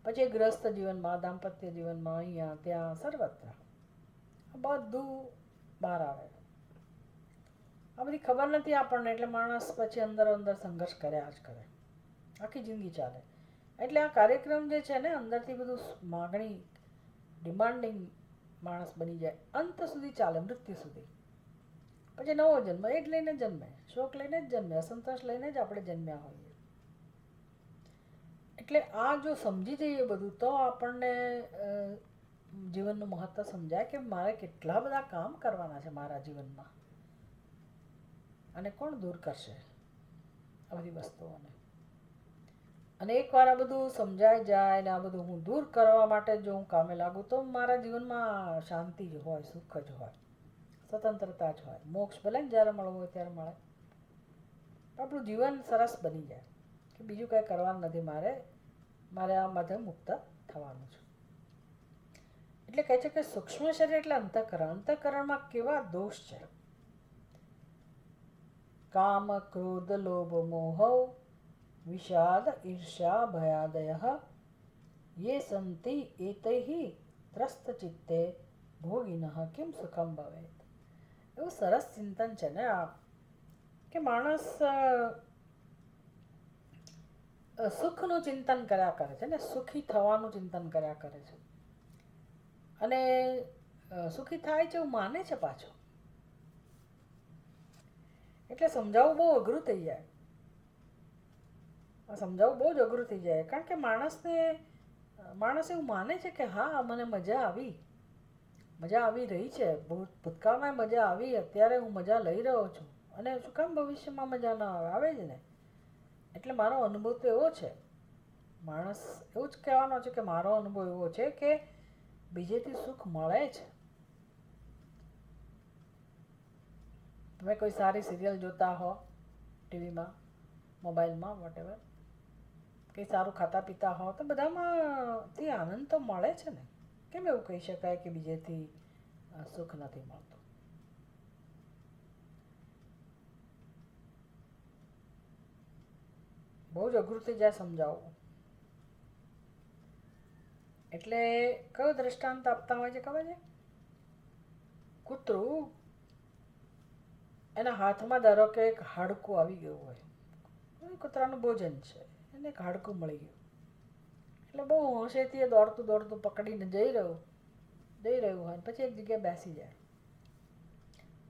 પછી ગૃહસ્થ જીવનમાં, દાંપત્ય જીવનમાં, અહીંયા ત્યાં સર્વત્ર બધું બહાર આવે. આ બધી ખબર નથી આપણને એટલે માણસ પછી અંદર સંઘર્ષ કર્યા જ કરે, આખી જિંદગી ચાલે. એટલે આ કાર્યક્રમ જે છે ને અંદરથી બધું માગણી, ડિમાન્ડિંગ માણસ બની જાય, અંત સુધી ચાલે, મૃત્યુ સુધી. પછી નવો જન્મ એ જ લઈને જન્મે, શોક લઈને જ જન્મે, અસંતોષ લઈને જ આપણે જન્મ્યા હોઈએ. એટલે આ જો સમજી જઈએ બધું તો આપણને જીવનનું મહત્વ સમજાય કે મારે કેટલા બધા કામ કરવાના છે મારા જીવનમાં, અને કોણ દૂર કરશે આ બધી વસ્તુઓને. અને એકવાર આ બધું સમજાઈ જાય ને આ બધું હું દૂર કરવા માટે જો હું કામે લાગું તો મારા જીવનમાં શાંતિ જ હોય, સુખ જ હોય, સ્વતંત્રતા જ હોય. મોક્ષ ભલે ને જ્યારે મળવું હોય ત્યારે મળે, આપણું જીવન સરસ બની જાય કે બીજું કંઈ કરવાનું નથી મારે આ બધે મુક્ત થવાનું છે. એટલે કહે છે કે સૂક્ષ્મ શરીર એટલે અંતઃકરણ. અંતઃકરણમાં કેવા દોષ છે? કામ, ક્રોધ, લોભ, મોહ, વિષાદ, ઈર્ષ્યા, ભયાદયઃ યે સંતિ એતૈઃ ત્રસ્ત ચિત્તે ભોગિનઃ કિમ સુખમ ભવેત. એવું સરસ ચિંતન છે ને આ, કે માણસ સુખનું ચિંતન કર્યા કરે છે ને, સુખી થવાનું ચિંતન કર્યા કરે છે, અને સુખી થાય છે એવું માને છે પાછો. એટલે સમજાવવું બહુ અઘરું થઈ જાય, સમજાવવું બહુ જ અઘરું થઈ જાય. કારણ કે માણસ એવું માને છે કે હા મને મજા આવી રહી છે, ભૂતકાળમાં મજા આવી, અત્યારે હું મજા લઈ રહ્યો છું, અને શું કામ ભવિષ્યમાં મજા ન આવે? આવે જ ને. એટલે મારો અનુભવ તો એવો છે, માણસ એવું જ કહેવાનો છે કે મારો અનુભવ એવો છે કે બીજેથી સુખ મળે છે. તમે કોઈ સારી સિરિયલ જોતા હો ટીવીમાં, મોબાઈલમાં, વોટેવર, કંઈ સારું ખાતા પીતા હો, તો બધામાંથી આનંદ તો મળે છે ને. કેમ એવું કહી શકાય કે બીજેથી સુખ નથી મળતું? બહુ જ અઘરું થઈ જાય સમજાવવું. એટલે કયો દ્રષ્ટાંત આપતા હોય છે ખબર છે? કૂતરું, એના હાથમાં ધારો કે એક હાડકું આવી ગયું હોય, કૂતરાનું ભોજન છે, એને એક હાડકું મળી ગયું, એટલે બહુ હોશેથી એ દોડતું દોડતું પકડીને જઈ રહ્યું હોય, પછી એક જગ્યાએ બેસી જાય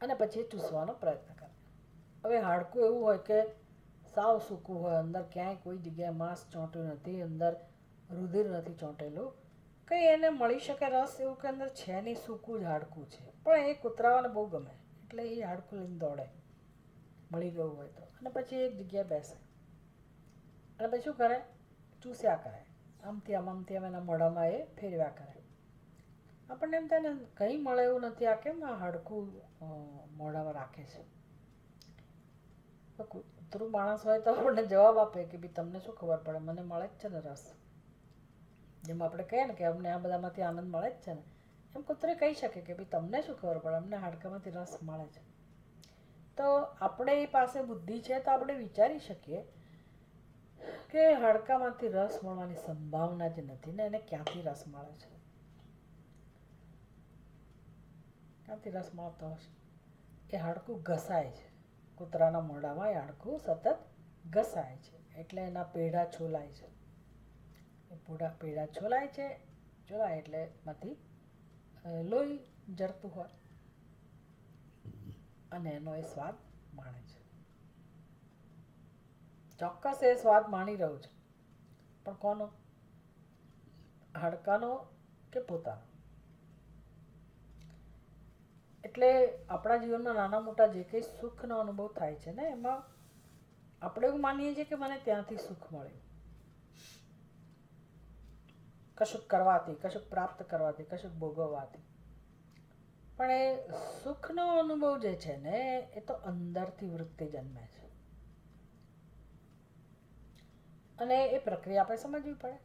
અને પછી એ ચૂસવાનો પ્રયત્ન કરે. હવે હાડકું એવું હોય કે સાવ સૂકું હોય, અંદર ક્યાંય કોઈ જગ્યાએ માંસ ચોંટ્યું નથી, અંદર રુધિર નથી ચોંટેલું, કંઈ એને મળી શકે રસ એવું કે અંદર છે નહીં, સૂકું જ હાડકું છે. પણ એ કૂતરાઓને બહુ ગમે એટલે એ હાડકું લઈને દોડે, મળી ગયું હોય તો, અને પછી એક જગ્યાએ બેસે અને પછી શું કરે? ચૂસ્યા કરે, આમથી આમ એના મોઢામાં એ ફેરવ્યા કરે. આપણને એમ થાય ને કંઈ મળે એવું નથી, આ કેમ આ હાડકું મોઢામાં રાખે છે? તો કૂતરું માણસ હોય તો આપણને જવાબ આપે કે ભાઈ તમને શું ખબર પડે, મને મળે જ છે ને રસ. જેમ આપણે કહીએ ને કે અમને આ બધામાંથી આનંદ મળે જ છે ને, એમ કૂતરે કહી શકે કે ભાઈ તમને શું ખબર પડે, અમને હાડકામાંથી રસ મળે છે. તો આપણે એ પાસે બુદ્ધિ છે તો આપણે વિચારી શકીએ કે હાડકામાંથી રસ મળવાની સંભાવના જ નથી ને, એને ક્યાંથી રસ મળે છે? ક્યાંથી રસ મળતો હશે? એ હાડકું ઘસાય છે, કૂતરાના મોઢામાં એ હાડકું સતત ઘસાય છે, એટલે એના પેઢા છોલાય છે. એ પેઢા છોલાય એટલે એમાંથી લોહી જરતું હોય અને એનો એ સ્વાદ માણે છે. ચોક્કસ એ સ્વાદ માણી રહ્યું છે, પણ કોનો? હાડકાનો કે પોતાનો? એટલે આપણા જીવનમાં નાના મોટા જે કંઈ સુખનો અનુભવ થાય છે ને, એમાં આપણે એવું માનીએ છીએ કે મને ત્યાંથી સુખ મળ્યું, કશુંક કરવાથી, કશુંક પ્રાપ્ત કરવાથી, કશુંક ભોગવવાથી. પણ એ સુખનો અનુભવ જે છે ને, એ તો અંદરથી વૃત્તિ જન્મે છે, અને એ પ્રક્રિયા આપણે સમજવી પડે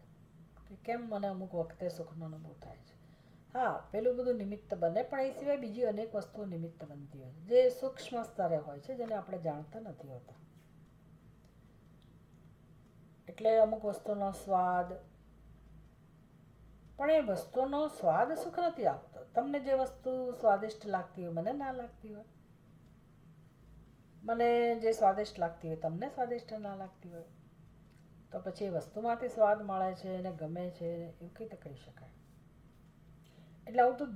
કે કેમ મને અમુક વખતે સુખનો અનુભવ થાય છે. હા, પેલું બધું નિમિત્ત બને, પણ એ સિવાય બીજી અનેક વસ્તુઓ નિમિત્ત બનતી હોય છે, જે સૂક્ષ્મ સ્તરે હોય છે, જેને આપણે જાણતા નથી હોતા. એટલે અમુક વસ્તુનો સ્વાદ, પણ એ વસ્તુનો સ્વાદ સુખ નથી આપતો. તમને જે વસ્તુ સ્વાદિષ્ટ લાગતી હોય મને ના લાગતી હોય, મને જે સ્વાદિષ્ટ લાગતી હોય તમને સ્વાદિષ્ટ ના લાગતી હોય, તો પછી એ વસ્તુમાંથી સ્વાદ મળે છે એને ગમે છે એવું કઈ રીતે કહી શકાય? એટલે આવું તો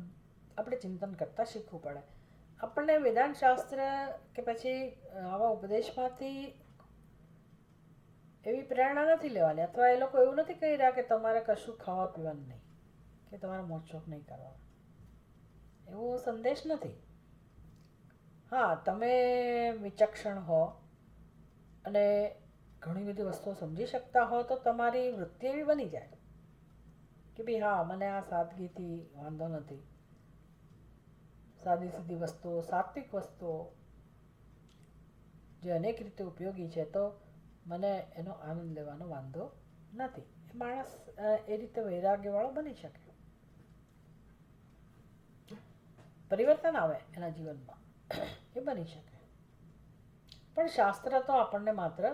આપણે ચિંતન કરતાં શીખવું પડે. આપણને વેદાંત શાસ્ત્ર કે પછી આવા ઉપદેશમાંથી એવી પ્રેરણા નથી લેવાની, અથવા એ લોકો એવું નથી કહી રહ્યા કે તમારે કશું ખાવા પીવાનું નહીં, કે તમારે મોજશોખ નહીં કરવા, એવો સંદેશ નથી. હા, તમે વિચક્ષણ હો અને ઘણી બધી વસ્તુઓ સમજી શકતા હો તો તમારી વૃત્તિ એવી બની જાય કે ભાઈ હા, મને આ સાદગીથી વાંધો નથી, સાદી સીધી વસ્તુઓ, સાત્વિક વસ્તુઓ જે અનેક રીતે ઉપયોગી છે, તો મને એનો આનંદ લેવાનો વાંધો નથી. માણસ એ રીતે વૈરાગ્યવાળો બની શકે, પરિવર્તન આવે એના જીવનમાં, એ બની શકે. પણ શાસ્ત્ર તો આપણને માત્ર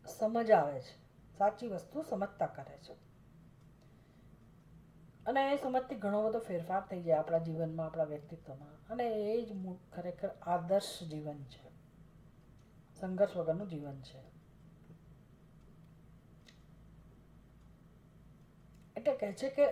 સમજ આવે છે, સાચી વસ્તુ સમજતા કરે છે, અને એ સમજથી ઘણો બધો ફેરફાર થઈ જાય આપણા જીવનમાં, આપણા વ્યક્તિત્વમાં, અને એ જ ખરેખર આદર્શ જીવન છે, સંઘર્ષ વગરનું જીવન છે. એટલે કહે છે કે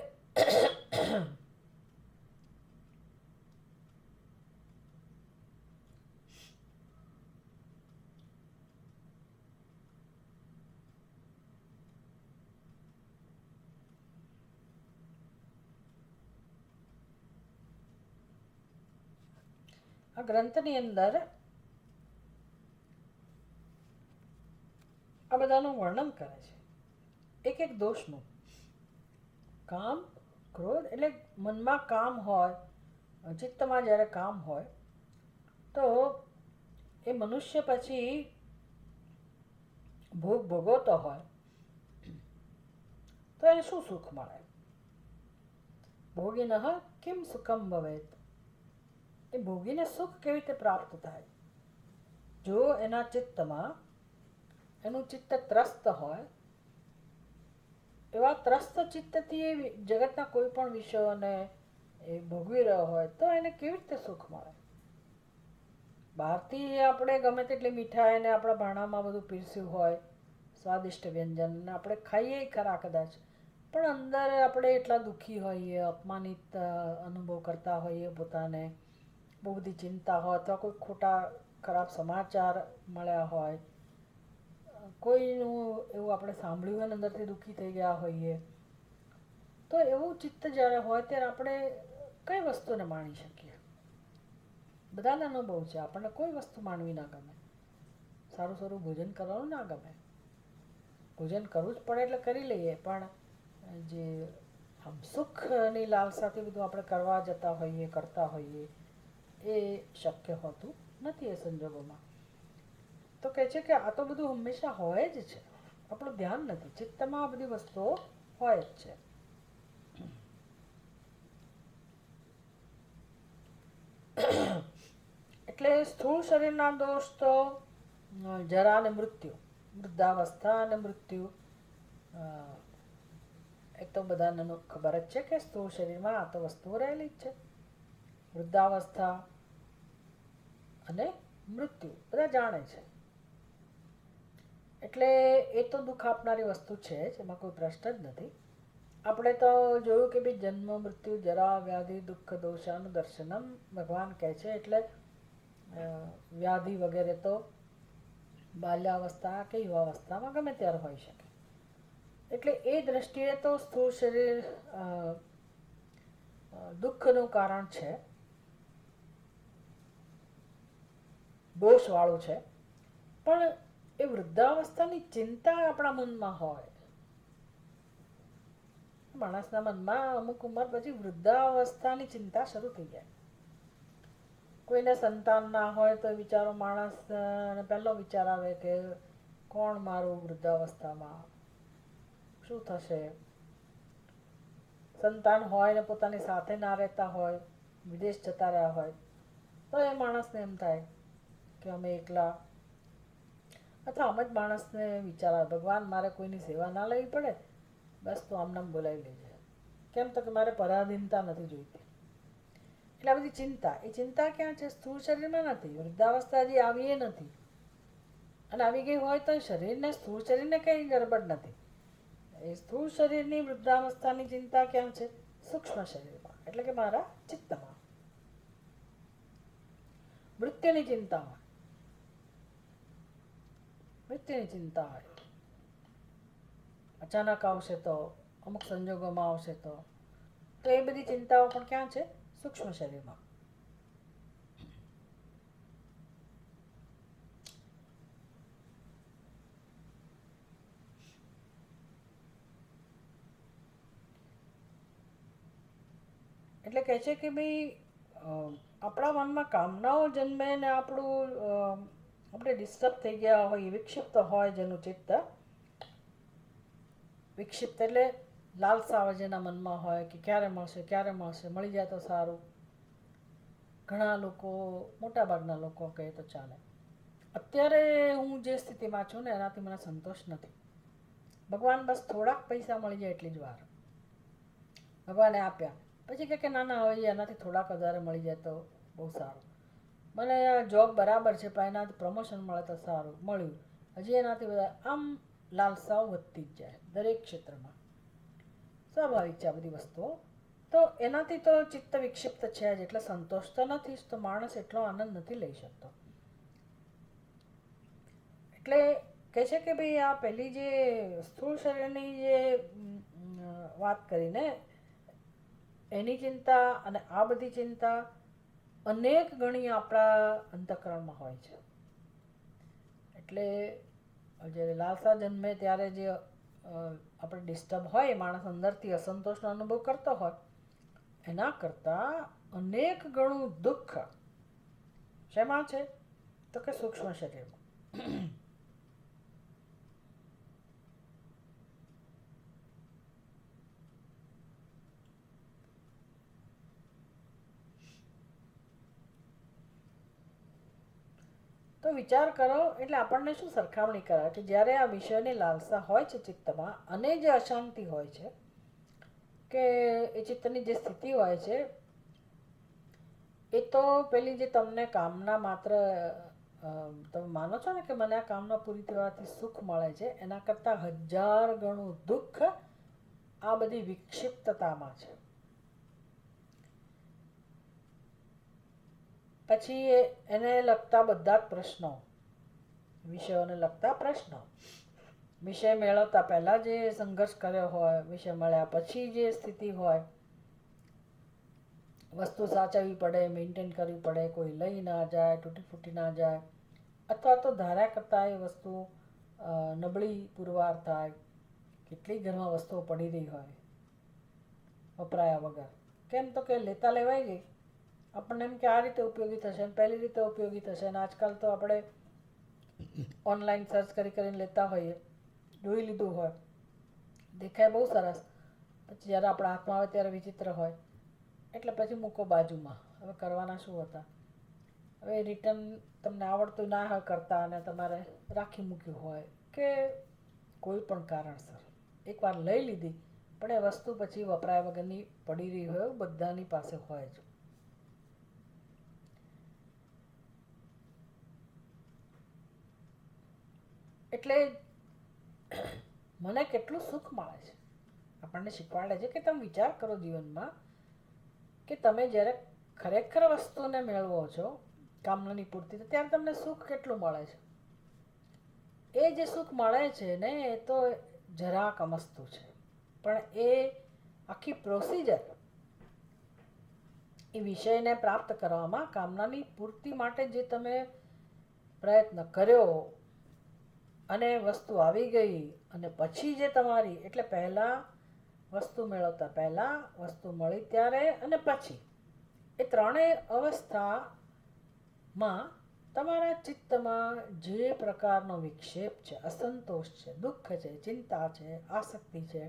આ ગ્રંથની અંદર બધાનું વર્ણન કરે છે, એક એક દોષનું. કામ, ક્રોધ એટલે મનમાં કામ હોય, ચિત્તમાં જ્યારે કામ હોય તો એ મનુષ્ય પછી ભોગ ભોગવતો હોય તો એને શું સુખ મળે? ભોગિનઃ કિમ સુખમ ભવેત? એ ભોગીને સુખ કેવી રીતે પ્રાપ્ત થાય? જો એના ચિત્તમાં એનું ચિત્ત ત્રસ્ત હોય, એવા ત્રસ્ત ચિત્તથી એ જગતના કોઈ પણ વિષયોને એ ભોગવી રહ્યો હોય તો એને કેવી રીતે સુખ મળે? બહારથી આપણે ગમે તેટલી મીઠાઈ ને આપણા ભાણામાં બધું પીરસ્યું હોય, સ્વાદિષ્ટ વ્યંજન, આપણે ખાઈએ ખરા કદાચ, પણ અંદર આપણે એટલા દુઃખી હોઈએ, અપમાનિત અનુભવ કરતા હોઈએ પોતાને, બહુ બધી ચિંતા હોય, અથવા કોઈ ખોટા ખરાબ સમાચાર મળ્યા હોય, કોઈનું એવું આપણે સાંભળ્યું હોય અંદરથી દુઃખી થઈ ગયા હોઈએ, તો એવું ચિત્ત જ્યારે હોય ત્યારે આપણે કઈ વસ્તુને માણી શકીએ? બધાને અનુભવ છે, આપણને કોઈ વસ્તુ માનવી ના ગમે. સારું સારું ભોજન કરવાનું ના ગમે, ભોજન કરવું જ પડે એટલે કરી લઈએ, પણ જે આમ સુખની લાલસાથી બધું આપણે કરવા જતા હોઈએ, કરતા હોઈએ, એ શક્ય હોતું નથી એ સંજોગોમાં. તો કહે છે કે આ તો બધું હંમેશા હોય જ છે, આપણું ધ્યાન નથી, ચિત્તમાં આ બધી વસ્તુઓ હોય જ છે. એટલે સ્થૂળ શરીરના દોષ તો જરા અને મૃત્યુ, વૃદ્ધાવસ્થા અને મૃત્યુ, એ તો બધાને ખબર જ છે કે સ્થૂળ શરીરમાં આ તો વસ્તુઓ રહેલી જ છે. વૃદ્ધાવસ્થા અને મૃત્યુ બધા જાણે છે, એટલે એ તો દુઃખ આપનારી વસ્તુ છે જ, એમાં કોઈ પ્રશ્ન જ નથી. આપણે તો જોયું કે ભાઈ જન્મ, મૃત્યુ, જરા, વ્યાધિ, દુઃખ, દોષાનું દર્શનમ ભગવાન કહે છે, એટલે વ્યાધિ વગેરે તો બાલ્યાવસ્થા કે યુવાવસ્થામાં ગમે ત્યારે હોઈ શકે. એટલે એ દ્રષ્ટિએ તો સ્થૂળ શરીર દુઃખનું કારણ છે, દોષવાળું છે. પણ એ વૃદ્ધાવસ્થાની ચિંતા આપણા મનમાં હોય, માણસના મનમાં અમુક ઉંમર પછી વૃદ્ધાવસ્થાની ચિંતા શરૂ થઈ જાય. કોઈને સંતાન ના હોય તો વિચારો માણસ પહેલો વિચાર આવે કે કોણ મારું વૃદ્ધાવસ્થામાં, શું થશે? સંતાન હોય ને પોતાની સાથે ના રહેતા હોય, વિદેશ જતા રહ્યા હોય, તો એ માણસને એમ થાય કે અમે એકલા, અથવા આમ જ માણસને વિચાર આવે ભગવાન મારે કોઈની સેવા ના લેવી પડે, બસ તો આમનામ બોલાવી લેજે. કેમ? તો કે મારે પરાધીનતા નથી જોઈતી. એટલે આ બધી ચિંતા, એ ચિંતા ક્યાં છે? સ્થૂળ શરીરમાં નથી, વૃદ્ધાવસ્થા હજી આવી એ નથી, અને આવી ગઈ હોય તો શરીરને, સ્થૂળ શરીરને કંઈ ગડબડ નથી. એ સ્થૂળ શરીરની વૃદ્ધાવસ્થાની ચિંતા ક્યાં છે? સૂક્ષ્મ શરીરમાં, એટલે કે મારા ચિત્તમાં. મૃત્યુની ચિંતા હોય, મૃત્યુની ચિંતા હોય, અચાનક આવશે તો, અમુક સંજોગોમાં આવશે તો એ બધી ચિંતાઓ પણ ક્યાં છે? સૂક્ષ્મ શરીરમાં. એટલે કહે છે કે ભાઈ આપણા મનમાં કામનાઓ જન્મે ને આપણું આપણે ડિસ્ટર્બ થઈ ગયા હોય, વિક્ષિપ્ત હોય જેનું ચિત્ત, વિક્ષિપ્ત એટલે લાલસા જેના મનમાં હોય કે ક્યારે મળશે, ક્યારે મળશે, મળી જાય તો સારું. ઘણા લોકો, મોટાભાગના લોકો કહે તો ચાલે, અત્યારે હું જે સ્થિતિમાં છું ને એનાથી મને સંતોષ નથી. ભગવાન બસ થોડાક પૈસા મળી જાય એટલી જ વાર, ભગવાને આપ્યા પછી કે ના ના હવે એનાથી થોડાક વધારે મળી જાય તો બહુ સારું. મને જોબ બરાબર છે પણ એનાથી પ્રમોશન મળે તો સારું, મળ્યું, હજી એનાથી વધારે, આમ લાલસાઓ વધતી જ જાય દરેક ક્ષેત્રમાં. સ્વાભાવિક છે આ બધી વસ્તુઓ. તો એનાથી તો ચિત્ત વિક્ષિપ્ત છે જ, એટલે સંતોષ તો નથી જ, તો માણસ એટલો આનંદ નથી લઈ શકતો. એટલે કહે છે કે ભાઈ આ પહેલી જે સ્થૂળ શરીરની જે વાત કરીને એની ચિંતા અને આ બધી ચિંતા અનેક ગણી આપણા અંતઃકરણમાં હોય છે. એટલે જ્યારે લાલસા જન્મે ત્યારે જે આપણે ડિસ્ટર્બ હોય, માણસ અંદરથી અસંતોષનો અનુભવ કરતો હોય, એના કરતાં અનેક ગણું દુઃખ શેમાં છે? તો કે સૂક્ષ્મ શરીરમાં. તો વિચાર કરો, એટલે આપણને શું સરખામણી કરાવે કે જ્યારે આ વિષયની લાલસા હોય છે ચિત્તમાં અને જે અશાંતિ હોય છે, કે એ ચિત્તની જે સ્થિતિ હોય છે, એ તો પેલી જે તમને કામના માત્ર તમે માનો છો ને કે મને આ કામના પૂરી થવાથી સુખ મળે છે, એના કરતાં 1000 ગણું દુઃખ આ બધી વિક્ષિપ્તતામાં છે. પછી એને લગતા બધા જ પ્રશ્નો, વિષયોને લગતા પ્રશ્નો, વિષય મેળવતા પહેલાં જે સંઘર્ષ કર્યો હોય, વિષય મળ્યા પછી જે સ્થિતિ હોય, વસ્તુ સાચવવી પડે, મેન્ટેન કરવી પડે, કોઈ લઈ ના જાય, તૂટી ફૂટી ના જાય, અથવા તો ધાર્યા કરતાં એ વસ્તુ નબળી પુરવાર થાય. કેટલી ઘરમાં વસ્તુઓ પડી રહી હોય વપરાયા વગર. કેમ? તો કે લેતા લેવાઈ ગઈ. આપણને એમ કે આ રીતે ઉપયોગી થશે, પહેલી રીતે ઉપયોગી થશે, અને આજકાલ તો આપણે ઓનલાઈન સર્ચ કરીને લેતા હોઈએ, જોઈ લીધું હોય, દેખાય બહુ સરસ, પછી જ્યારે આપણા હાથમાં આવે ત્યારે વિચિત્ર હોય, એટલે પછી મૂકો બાજુમાં. હવે કરવાના શું હતા? હવે રિટર્ન તમને આવડતું ના હોય કરતા, અને તમારે રાખી મૂક્યું હોય કે કોઈ પણ કારણસર એકવાર લઈ લીધી, પણ એ વસ્તુ પછી વપરાયા વગરની પડી રહી હોય, બધાની પાસે હોય જ. એટલે મને કેટલું સુખ મળે છે. આપણને શીખવાડે છે કે તમે વિચાર કરો જીવનમાં કે તમે જ્યારે ખરેખર વસ્તુને મેળવો છો કામનાની પૂર્તિ, ત્યારે તમને સુખ કેટલું મળે છે. એ જે સુખ મળે છે ને, એ તો જરાક અમસ્તું છે, પણ એ આખી પ્રોસિજર એ વિષયને પ્રાપ્ત કરવામાં, કામનાની પૂર્તિ માટે જે તમે પ્રયત્ન કર્યો અને વસ્તુ આવી ગઈ, અને પછી જે તમારી, એટલે પહેલાં વસ્તુ મેળવતા પહેલાં, વસ્તુ મળી ત્યારે, અને પછી એ ત્રણેય અવસ્થામાં તમારા ચિત્તમાં જે પ્રકારનો વિક્ષેપ છે, અસંતોષ છે, દુઃખ છે, ચિંતા છે, આસક્તિ છે,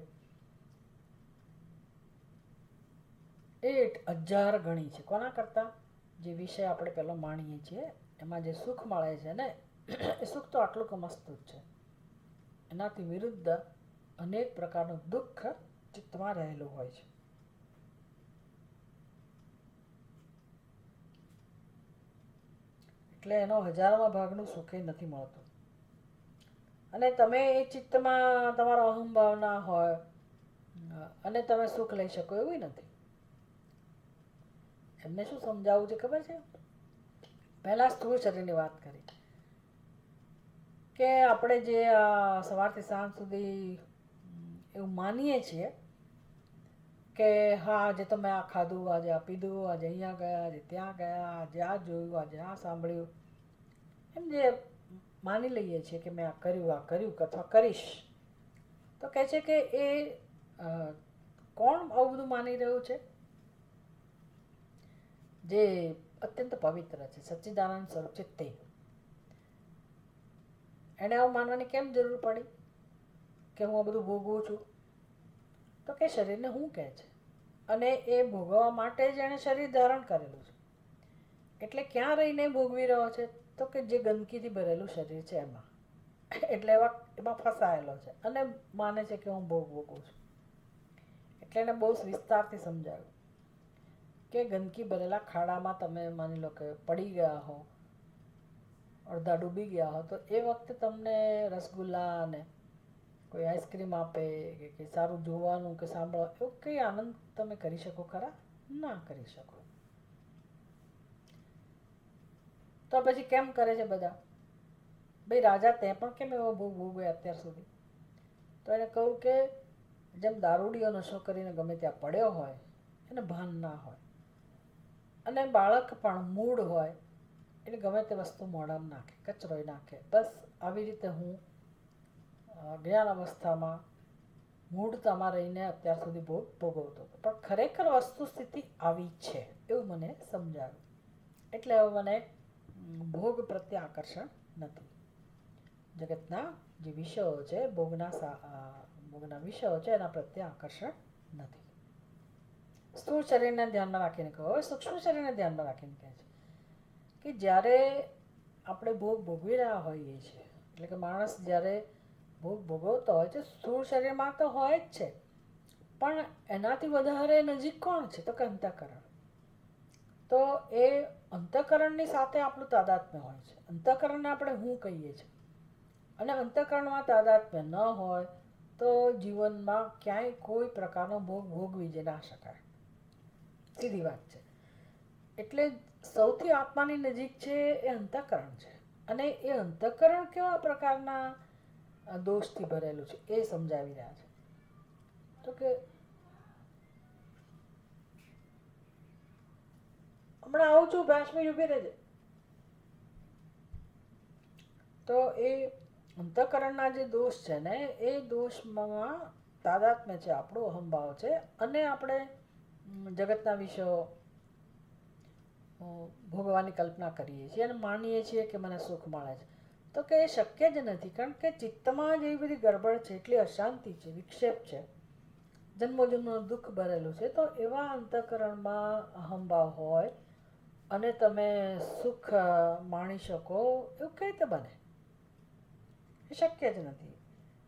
એ 1000 ગણી છે. કોના કરતાં? જે વિષય આપણે પહેલો માણીએ છીએ એમાં જે સુખ મળે છે ને, એ સુખ તો આટલું કમસ્તું જ છે. એનાથી વિરુદ્ધ અનેક પ્રકારનું દુઃખ ચિત્તમાં રહેલું હોય છે. એટલે એનો 1000માં ભાગનું સુખે નથી મળતું. અને તમે એ ચિત્તમાં તમારો અહંભાવ ના હોય અને તમે સુખ લઈ શકો એવું નથી. એમને શું સમજાવવું છે ખબર છે? પહેલાં સ્થૂળ શરીરની વાત કરી કે આપણે જે સવારથી સાંજ સુધી એવું માનીએ છીએ કે હા, આજે તો મેં આ ખાધું, આજે આ પીધું, આજે અહીંયા ગયા, આજે ત્યાં ગયા, આજે આ જોયું, આજે આ સાંભળ્યું, એમ જે માની લઈએ છીએ કે મેં આ કર્યું અથવા કરીશ, તો કહે છે કે એ કોણ આવું બધું માની રહ્યું છે? જે અત્યંત પવિત્ર છે, સચ્ચિદાનંદ સ્વરૂપ છે તે. એને આવું માનવાની કેમ જરૂર પડી કે હું આ બધું ભોગવું છું? તો કે શરીરને હું કહે છે, અને એ ભોગવવા માટે જ એણે શરીર ધારણ કરેલું છે. એટલે ક્યાં રહીને ભોગવી રહ્યો છે? તો કે જે ગંદકીથી ભરેલું શરીર છે એમાં. એટલે એમાં ફસાયેલો છે અને માને છે કે હું ભોગવું છું. એટલે એને બહુ વિસ્તારથી સમજાવ્યું કે ગંદકી ભરેલા ખાડામાં તમે માની લો કે પડી ગયા હો, અડધા ડૂબી ગયા હો, તો એ વખતે તમને રસગુલ્લા અને કોઈ આઈસ્ક્રીમ આપે કે સારું જોવાનું કે સાંભળવા, એવું કંઈ આનંદ તમે કરી શકો ખરા? ના કરી શકો. તો પછી કેમ કરે છે બધા? ભાઈ રાજા, તે પણ કેમ એવો ભોગ ભોગવે અત્યાર સુધી? તો એને કહ્યું કે જેમ દારૂડિયો નશો કરીને ગમે ત્યાં પડ્યો હોય, એને ભાન ના હોય, અને બાળક પણ મૂળ હોય એટલે ગમે તે વસ્તુ મોઢામાં નાખે, કચરોય નાખે. બસ આવી રીતે હું જ્ઞાન અવસ્થામાં મૂળતામાં રહીને અત્યાર સુધી ભોગ ભોગવતો હતો, પણ ખરેખર વસ્તુસ્થિતિ આવી છે એવું મને સમજાવ્યું. એટલે હવે મને ભોગ પ્રત્યે આકર્ષણ નથી. જગતના જે વિષયો છે, ભોગના વિષયો છે, એના પ્રત્યે આકર્ષણ નથી. સ્થૂળ શરીરને ધ્યાનમાં રાખીને કહો. હવે સૂક્ષ્મ શરીરને ધ્યાનમાં રાખીને કહે છે કે જ્યારે આપણે ભોગ ભોગવી રહ્યા હોઈએ છીએ, એટલે કે માણસ જ્યારે ભોગ ભોગવતો હોય છે, સ્થૂળ શરીરમાં તો હોય જ છે, પણ એનાથી વધારે નજીક કોણ છે? તો કે અંતઃકરણ. તો એ અંતઃકરણની સાથે આપણું તાદાત્મ્ય હોય છે. અંતઃકરણને આપણે હું કહીએ છીએ, અને અંતઃકરણમાં તાદાત્મ્ય ન હોય તો જીવનમાં ક્યાંય કોઈ પ્રકારનો ભોગ ભોગવી જ ના શકાય. સીધી વાત છે. એટલે સૌથી આત્માની નજીક છે એ અંતઃકરણ છે, અને એ અંતઃકરણ કેવા પ્રકારના દોષથી ભરેલું છે એ સમજાવી રહ્યા છે. તો કે હમણાં આવું છું, 5 મિનિટ ઊભી રહેજે. તો એ અંતઃકરણના જે દોષ છે ને, એ દોષમાં તાદાત્મ્ય છે, આપણો અહંભાવ છે, અને આપણે જગતના વિષયો ભોગવાની કલ્પના કરીએ છીએ અને માનીએ છીએ કે મને સુખ મળે છે. તો કે એ શક્ય જ નથી, કારણ કે ચિત્તમાં જ એવી બધી ગડબડ છે, એટલી અશાંતિ છે, વિક્ષેપ છે, જન્મોજન્મનું દુઃખ ભરેલું છે. તો એવા અંતઃકરણમાં અહંભાવ હોય અને તમે સુખ માણી શકો, એવું કઈ રીતે બને? એ શક્ય જ નથી.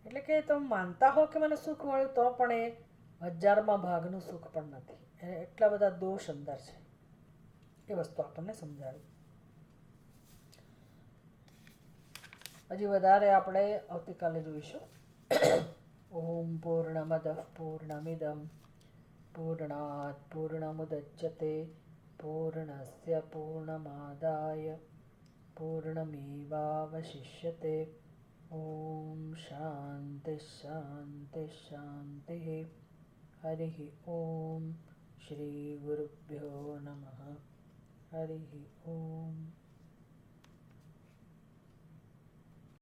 એટલે કે તમે માનતા હો કે મને સુખ મળ્યું, તો પણ એ 1000માં ભાગનું સુખ પણ નથી. એટલા બધા દોષ અંદર છે. એ વસ્તુ આપણને સમજાવી. હજી વધારે આપણે આવતીકાલે જોઈશું. ઓમ પૂર્ણમદ પૂર્ણમિદમ પૂર્ણાત પૂર્ણમુદચ્યતે પૂર્ણસ્ય પૂર્ણમાદાય પૂર્ણમેવાવશિષ્યતે. ઓમ શાંતિ શાંતિ શાંતિ. હરિ ઓમ. શ્રી ગુરુભ્યો નમઃ. હરિ ઓમ.